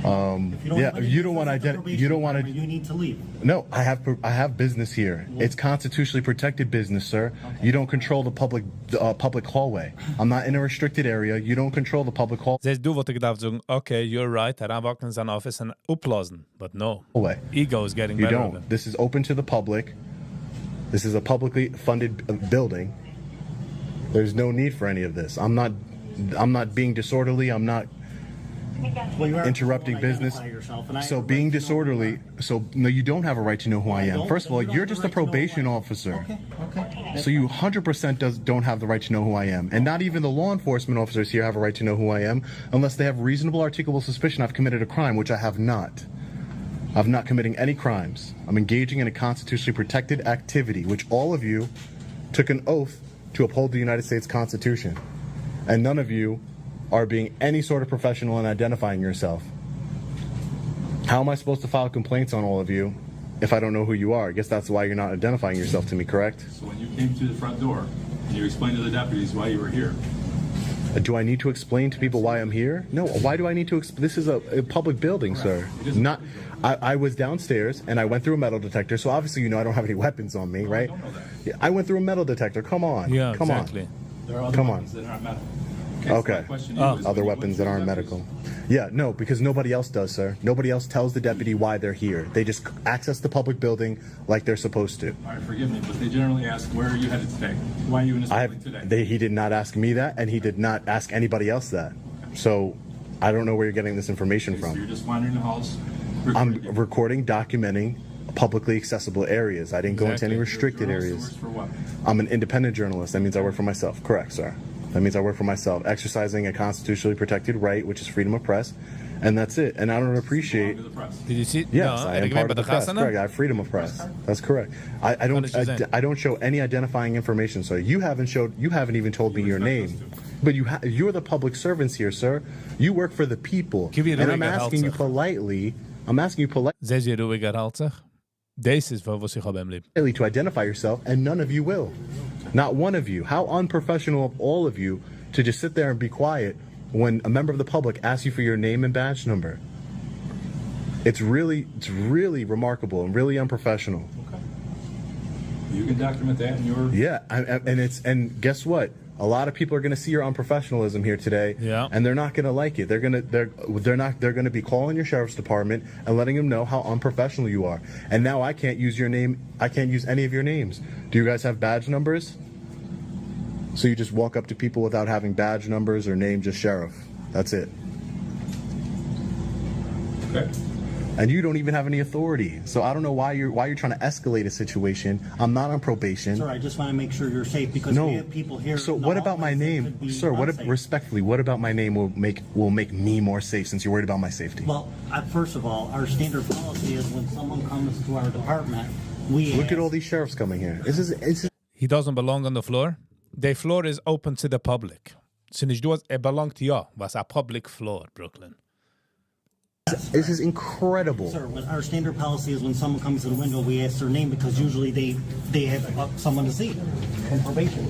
All right. You don't want to. You don't want to. You need to leave. No, I have business here. It's constitutionally protected business, sir. You don't control the public hallway. I'm not in a restricted area. You don't control the public hallway. Siehst du, was ich darf sagen, okay, you're right, heranwacken in sein Office und uplosen. But no, ego is getting You better. don't. This is open to the public. This is a publicly funded building. There's no need for any of this. I'm not being disorderly. I'm not interrupting business. So being disorderly, no, you don't have a right to know who I am. First of all, you're just a probation officer. Okay. So you 100% don't have the right to know who I am. And not even the law enforcement officers here have a right to know who I am unless they have reasonable articulable suspicion I've committed a crime, which I have not. I'm not committing any crimes. I'm engaging in a constitutionally protected activity, which all of you took an oath to uphold the United States Constitution. And none of you are being any sort of professional in identifying yourself. How am I supposed to file complaints on all of you if I don't know who you are? I guess that's why you're not identifying yourself to me, correct? So when you came through the front door, and you explained to the deputies why you were here. Do I need to explain to people why I'm here? No. Why do I need to explain? This is a public building, sir. Not. I was downstairs and I went through a metal detector, so obviously I don't have any weapons on me, right? I don't know that. Yeah, I went through a metal detector. Come on. Yeah, Come exactly. on. There are other Come weapons on. that aren't medical. Okay. So my question to you is, Other when you weapons went that through aren't the medical. Yeah, no, because nobody else does, sir. Nobody else tells the deputy why they're here. They just access the public building like they're supposed to. All right, forgive me, but they generally ask, where are you headed today? Why are you in this building today? He did not ask me that, and he did not ask anybody else that. So I don't know where you're getting this information So from. you're just wandering the halls? I'm recording, documenting publicly accessible areas. I didn't go into any restricted Journalist areas. works for what? I'm an independent journalist. That means I work for myself. Correct, sir. That means I work for myself, exercising a constitutionally protected right, which is freedom of press, and that's it. And I don't appreciate. Did you see? Yes, No, I am part of the press. Correct. I have freedom of press. That's correct. I don't show any identifying information. So you haven't even told me your name. But you're the public servants here, sir. You work for the people. And I'm asking you politely. Zes je ruhiger halt zich? Deze is wat ik heb hem lieb. To identify yourself, and none of you will. Not one of you. How unprofessional of all of you to just sit there and be quiet when a member of the public asks you for your name and badge number. It's really remarkable and really unprofessional. Okay. You can document that in your... Yeah, and guess what? A lot of people are going to see your unprofessionalism here today, and they're not going to like it. They're going to be calling your sheriff's department and letting them know how unprofessional you are. And now I can't use your name. I can't use any of your names. Do you guys have badge numbers? So you just walk up to people without having badge numbers or name, just sheriff. That's it. Okay. And you don't even have any authority. So I don't know why you're trying to escalate a situation. I'm not on probation. Sir, I just want to make sure you're safe because we have people here. So what about my name, sir? Respectfully, what about my name will make me more safe since you're worried about my safety? Well, first of all, our standard policy is when someone comes to our department, we look at all these sheriffs coming here. He doesn't belong on the floor. The floor is open to the public. So nicht du, belongt ja, was a public floor, Brooklyn. This is incredible. Sir, what our standard policy is when someone comes to the window, we ask their name because usually they have someone to see from probation.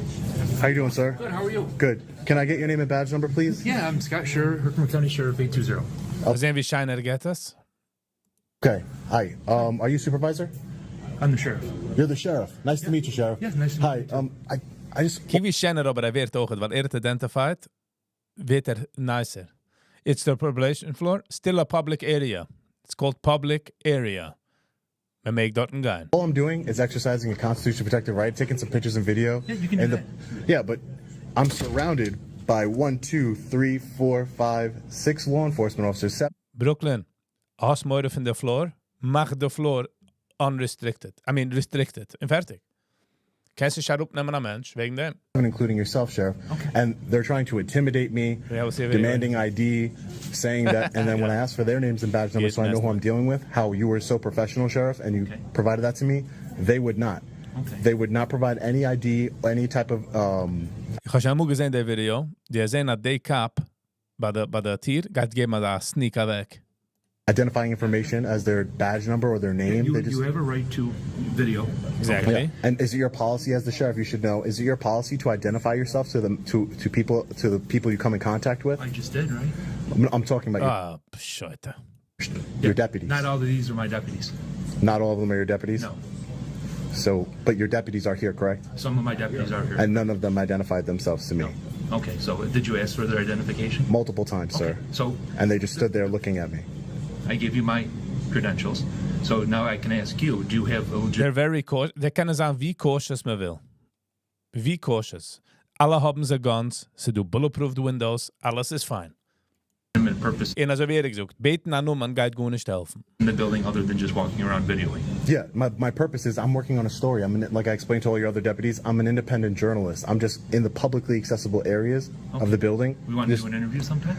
How you doing, sir? Good, how are you? Good. Can I get your name and badge number, please? Yeah, I'm Scott Scherer, Herkimer County Sheriff 820. We zijn wie Shiner get us. Okay. Hi. Are you supervisor? I'm the sheriff. You're the sheriff. Nice to meet you, sheriff. Yeah, nice to meet you. Hi. I just. Kiwi Shiner aber wird auch, weil identified, wird nicer. It's the probation floor, still a public area. It's called public area. We make that gaan. All I'm doing is exercising a constitutionally protected right, taking some pictures and video. Yeah, you can do that. Yeah, but I'm surrounded by 1, 2, 3, 4, 5, 6 law enforcement officers. Brooklyn, als moeder van de floor, mag de floor unrestricted. I mean, restricted. En fertig. Kan ze schaar opnemen aan mens, wegen dem. Including yourself, Sheriff. Okay. And they're trying to intimidate me, demanding ID, saying that, and then when I ask for their names and badge numbers so I know who I'm dealing with, how you were so professional, Sheriff, and you provided that to me, they would not. Okay. They would not provide any ID, any type of... Ik ga je gezien de video. Die zijn dat de kap bij de tier gaat geven dat sneaker weg. Identifying information as their badge number or their name. You have a right to video. Exactly. Yeah. And is it your policy as the sheriff? You should know. Is it your policy to identify yourself to the people you come in contact with? I just did, right? I'm talking about your deputies. Not all of these are my deputies. Not all of them are your deputies? No. So, but your deputies are here, correct? Some of my deputies are here. And none of them identified themselves to me? No. Okay, so did you ask for their identification? Multiple times, sir. So, and they just stood there looking at me. I give you my credentials. So now I can ask you, do you have a legit... They're very cautious. They kunnen zijn wie cautious me wil. Wie cautious. Alle hebben ze guns. Ze doen bulletproof windows. Alles is fine. Purpose. En als weer gezocht. Beten aan noemen gaat gewoon niet helpen. In the building other than just walking around videoing. Yeah, my purpose is I'm working on a story. Like I explained to all your other deputies, I'm an independent journalist. I'm just in the publicly accessible areas of the building. We want to do an interview sometime?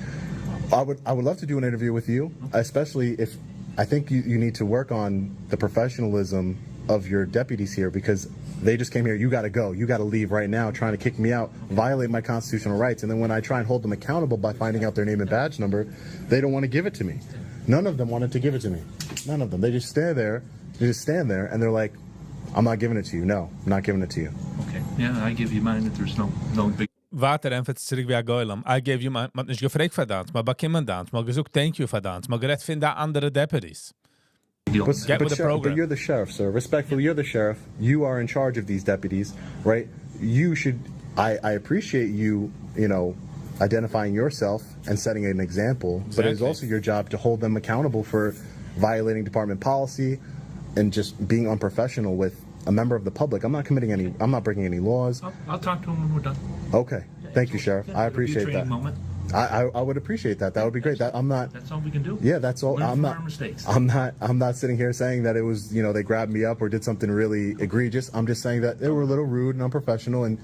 I would love to do an interview with you, especially if I think you need to work on the professionalism of your deputies here because they just came here. You got to go. You got to leave right now, trying to kick me out, violate my constitutional rights. And then when I try and hold them accountable by finding out their name and badge number, they don't want to give it to me. None of them wanted to give it to me. None of them. They just stand there. They just stand there and they're like, I'm not giving it to you. No, I'm not giving it to you. Okay. Yeah, I give you mine if there's no big... Water en het terug weer goilam. I gave you my... Maar niet gevraagd voor dans, maar bij iemand dans. Maar gezoekt thank you voor dans. Maar gered vindt andere deputies. But you're the sheriff, sir. Respectfully, you're the sheriff. You are in charge of these deputies, right? You should... I appreciate you, identifying yourself and setting an example. Exactly. But it's also your job to hold them accountable for violating department policy and just being unprofessional with a member of the public. I'm not breaking any laws. I'll talk to him when we're done. Okay. Thank you, Sheriff. I appreciate that. Moment. I would appreciate that. That would be great. That's all we can do. Yeah, that's all. Learn from our mistakes. I'm not sitting here saying that it was, they grabbed me up or did something really egregious. I'm just saying that they were a little rude and unprofessional and,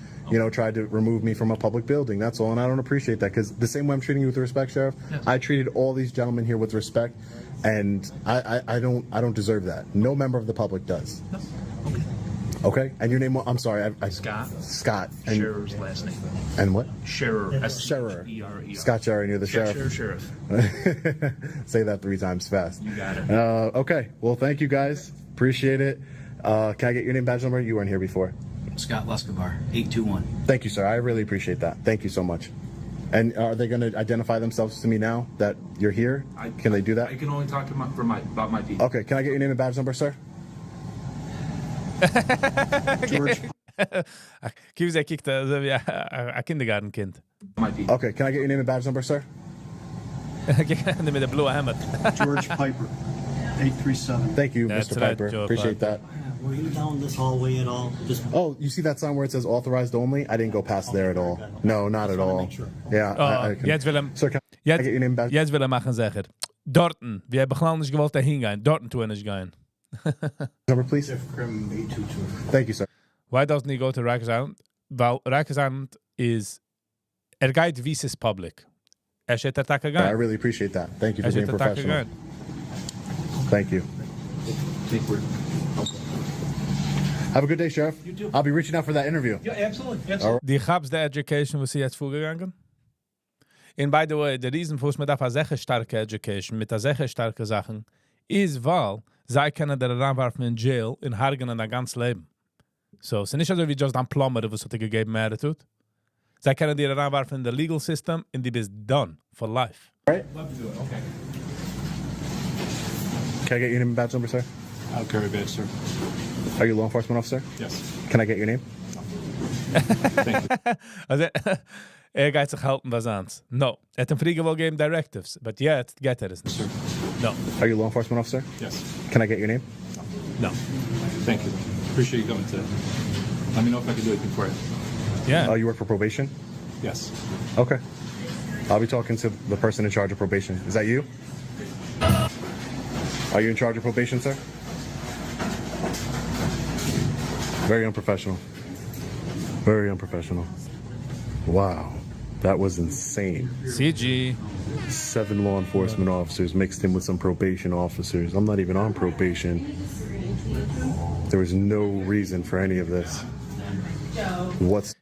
tried to remove me from a public building. That's all. And I don't appreciate that because the same way I'm treating you with respect, Sheriff, yes. I treated all these gentlemen here with respect and I don't deserve that. No member of the public does. No. Okay. Okay, and your name? I'm sorry, Scott. Scott. And Scherer's last name. And what? Scherer. Scherer. S-C-H-E-R-E-R. Scott Scherer, and you're the sheriff. Sheriff. Say that 3 times fast. You got it. Okay, well, thank you guys. Appreciate it. Can I get your name, badge number? You weren't here before. Scott Lescabar, 821. Thank you, sir. I really appreciate that. Thank you so much. And are they going to identify themselves to me now that you're here? Can they do that? I can only talk to about my people. Okay, can I get your name and badge number, sir? George. Kies kijkt a kindergartenkind. Okay, can I get your name and badge number, sir? Met de blue helmet. George Piper, 837. Thank you, Mr. Piper. Appreciate that. Were you down this hallway at all? Oh, you see that sign where it says authorized only? I didn't go past there at all. No, not at all. Yeah. Jetzt will Sir, can I get your name and badge? Jetzt will machen zeggen. Dorten, we hebben gewoon niet gewollt daarheen gaan. Dorten toe is gaan. Number, please. Krim 822. Thank you, sir. Why doesn't he go to Rikers Island? Well, Rikers Island is... guide visas public. Zit er takken gaan. I really appreciate that. Thank you for being professional. Thank you. Have a good day, Sheriff. You too. I'll be reaching out for that interview. Yeah, absolutely. Die gab's de education was hij het voorgegaan. And by the way, the reason for me darf a sehr starke education mit a sehr starke Sachen is weil sei können der ranwerfen in jail in hargen an a ganz Leben. So, es ist nicht so wie just ein Plumber, was hat gegeben mehr tut. Sei können dir ranwerfen in the legal system and die bist done for life. Right? Love to do it. Okay. Can I get your name and badge number, sir? I'll carry a badge, sir. Are you a law enforcement officer? Yes. Can I get your name? Thank you. Also, geht sich halten was ans. No. Hat ein Friege wohl geben directives, but yet, geht es nicht. Sir. No. Are you a law enforcement officer? Yes. Can I get your name? No. Thank you. Appreciate you coming today. Let me know if I can do anything for you. Yeah. You work for probation? Yes. Okay. I'll be talking to the person in charge of probation. Is that you? Are you in charge of probation, sir? Very unprofessional. Very unprofessional. Wow. That was insane. CG. 7 law enforcement officers mixed in with some probation officers. I'm not even on probation. There was no reason for any of this. What's...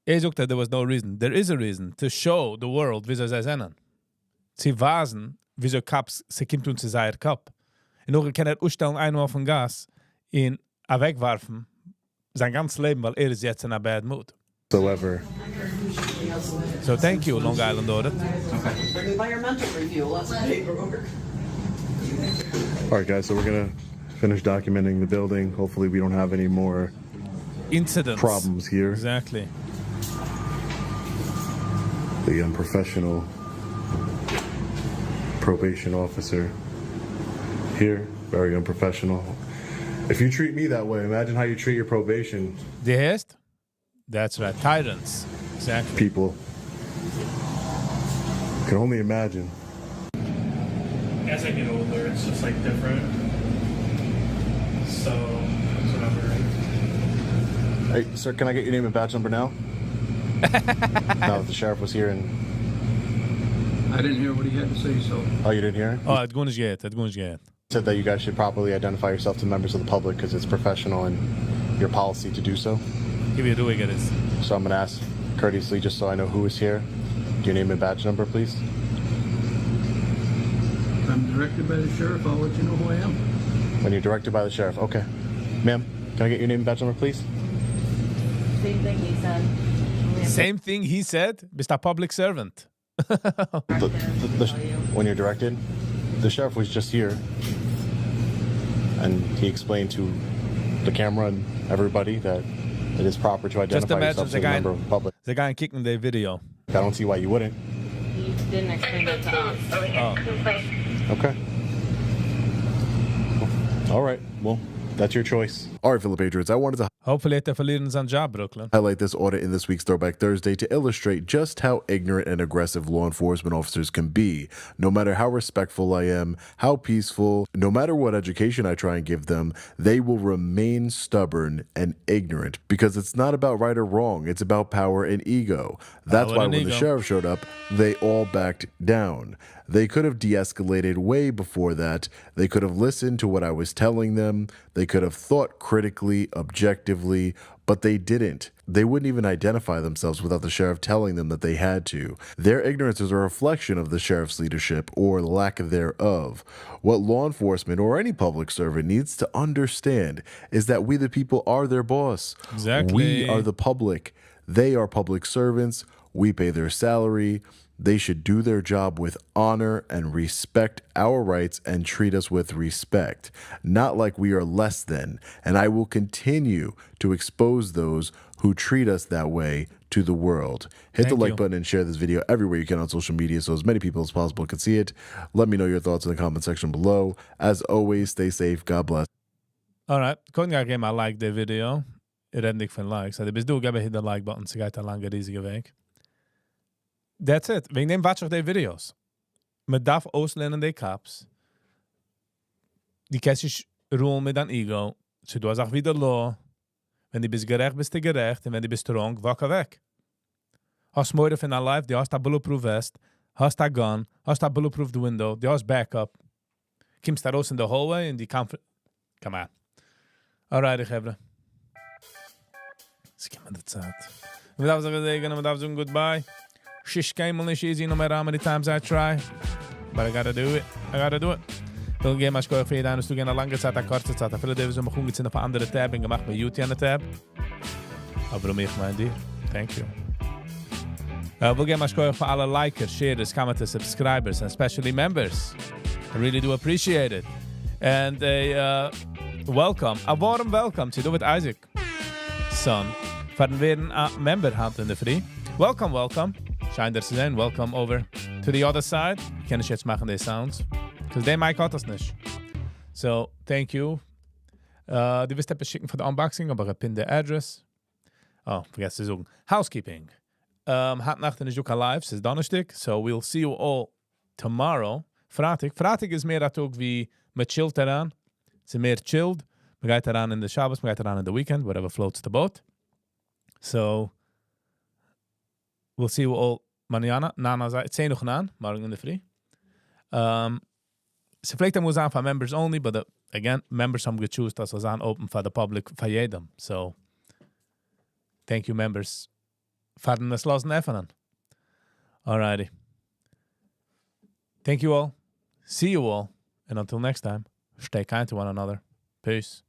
There was no reason. There is a reason to show the world wieso sie sind. Sie wasen, wieso Kaps, sie kommt uns zu seiner Kap. Und auch kann ausstellen einen auf den Gas in a wegwerfen sein ganzes Leben, weil ist jetzt in a bad mood. So ever. So thank you, Long Island Audit. Environmental review, lots of paperwork. All right, guys, so we're going to finish documenting the building. Hopefully we don't have any more incidents. Problems here. Exactly. The unprofessional probation officer here, very unprofessional. If you treat me that way, imagine how you treat your probation. The hest? That's right, tyrants. Exactly. People. Can only imagine. As I get older, it's just like different. So, that's whatever. Hey, sir, can I get your name and badge number now? Now that the sheriff was here and... I didn't hear what he had to say, so... Oh, you didn't hear? Oh, it's going to get. Said that you guys should properly identify yourself to members of the public because it's professional and your policy to do so. Give you doing it is. So I'm going to ask courteously, just so I know who is here. Your name and badge number, please. I'm directed by the sheriff. I'll let you know who I am. When you're directed by the sheriff. Okay. Ma'am, can I get your name and badge number, please? Same thing he said. Same thing he said? Bist a public servant. When you're directed, the sheriff was just here. And he explained to the camera and everybody that it is proper to identify yourself as a member of the public. The guy kicking the video. I don't see why you wouldn't. He didn't explain that to us. Oh. Okay. All right. Well, that's your choice. All right, fellow Patriots, I wanted to hopefully they verlieren zijn job, Brooklyn. highlight this audit in this week's Throwback Thursday to illustrate just how ignorant and aggressive law enforcement officers can be. No matter how respectful I am, how peaceful, no matter what education I try and give them, they will remain stubborn and ignorant because it's not about right or wrong. It's about power and ego. That's why when the sheriff showed up, they all backed down. They could have de-escalated way before that. They could have listened to what I was telling them. They could have thought critically, objectively, but they didn't. They wouldn't even identify themselves without the sheriff telling them that they had to. Their ignorance is a reflection of the sheriff's leadership or lack thereof. What law enforcement or any public servant needs to understand is that we the people are their boss. Exactly. We are the public. They are public servants. We pay their salary. They should do their job with honor and respect our rights and treat us with respect, not like we are less than. And I will continue to expose those who treat us that way to the world. Hit the like button and share this video everywhere you can on social media so as many people as possible can see it. Let me know your thoughts in the comment section below. As always, stay safe. God bless. All right. Kon jag geven like the video. Jag rädd inte för likes. Så det bist du gebe hit the like button. Så geht en lange riesige Weg. That's it. Wegen dem watch ich die Videos. Man darf auslernen die Cops. Die kannst sich ruhen mit dein Ego. So du hast auch wieder Law. Wenn du bist gerecht, bist du gerecht. Und wenn du bist wrong, wacker weg. Hast more in dein life, die hast a bulletproof vest, hast a gun, hast a bulletproof window, die hast backup. Kommst da raus in the hallway und die kann... Come on. Alright, ich habe. Es gibt mir die Zeit. Wir darf sagen, goodbye. Shish game nicht easy no matter how many times I try. But I gotta do it. Wil gehen mal schkoer für jeder, du gehen eine lange Zeit, eine kurze Zeit. Viele Davis haben mich auf eine andere Tab und gemacht mit YouTube an der Tab. Aber ich meine dir. Thank you. We'll get my score for all the likers, sharers, commenters, subscribers, and especially members. I really do appreciate it. And a warm welcome to do with Isaac, son. Van weer een member hand in de free. Welcome. Schijn er te zijn. Welcome over to the other side. Ik kan eens maken deze sounds. Because they might got us nicht. So, thank you. Die wirst etwas schicken für die Unboxing, aber ich pin the address. Oh, vergesst zu sagen. Housekeeping. Hat Nacht in der Juka Live, es ist Donnerstag, so we'll see you all tomorrow. Freitag ist mehr Tag wie mit chillt daran. Es ist mehr chilled. Man geht daran in the Shabbos, man geht daran in the weekend, whatever floats the boat. So, we'll see you all mañana. Nana zei, 10 noch an, morgen in der Früh. So vielleicht muss an for members only, but again, members haben gechoose, dass es an open for the public, für jedem. So, thank you members. Faden das losen öffnen. Alrighty. Thank you all. See you all. And until next time, stay kind to one another. Peace.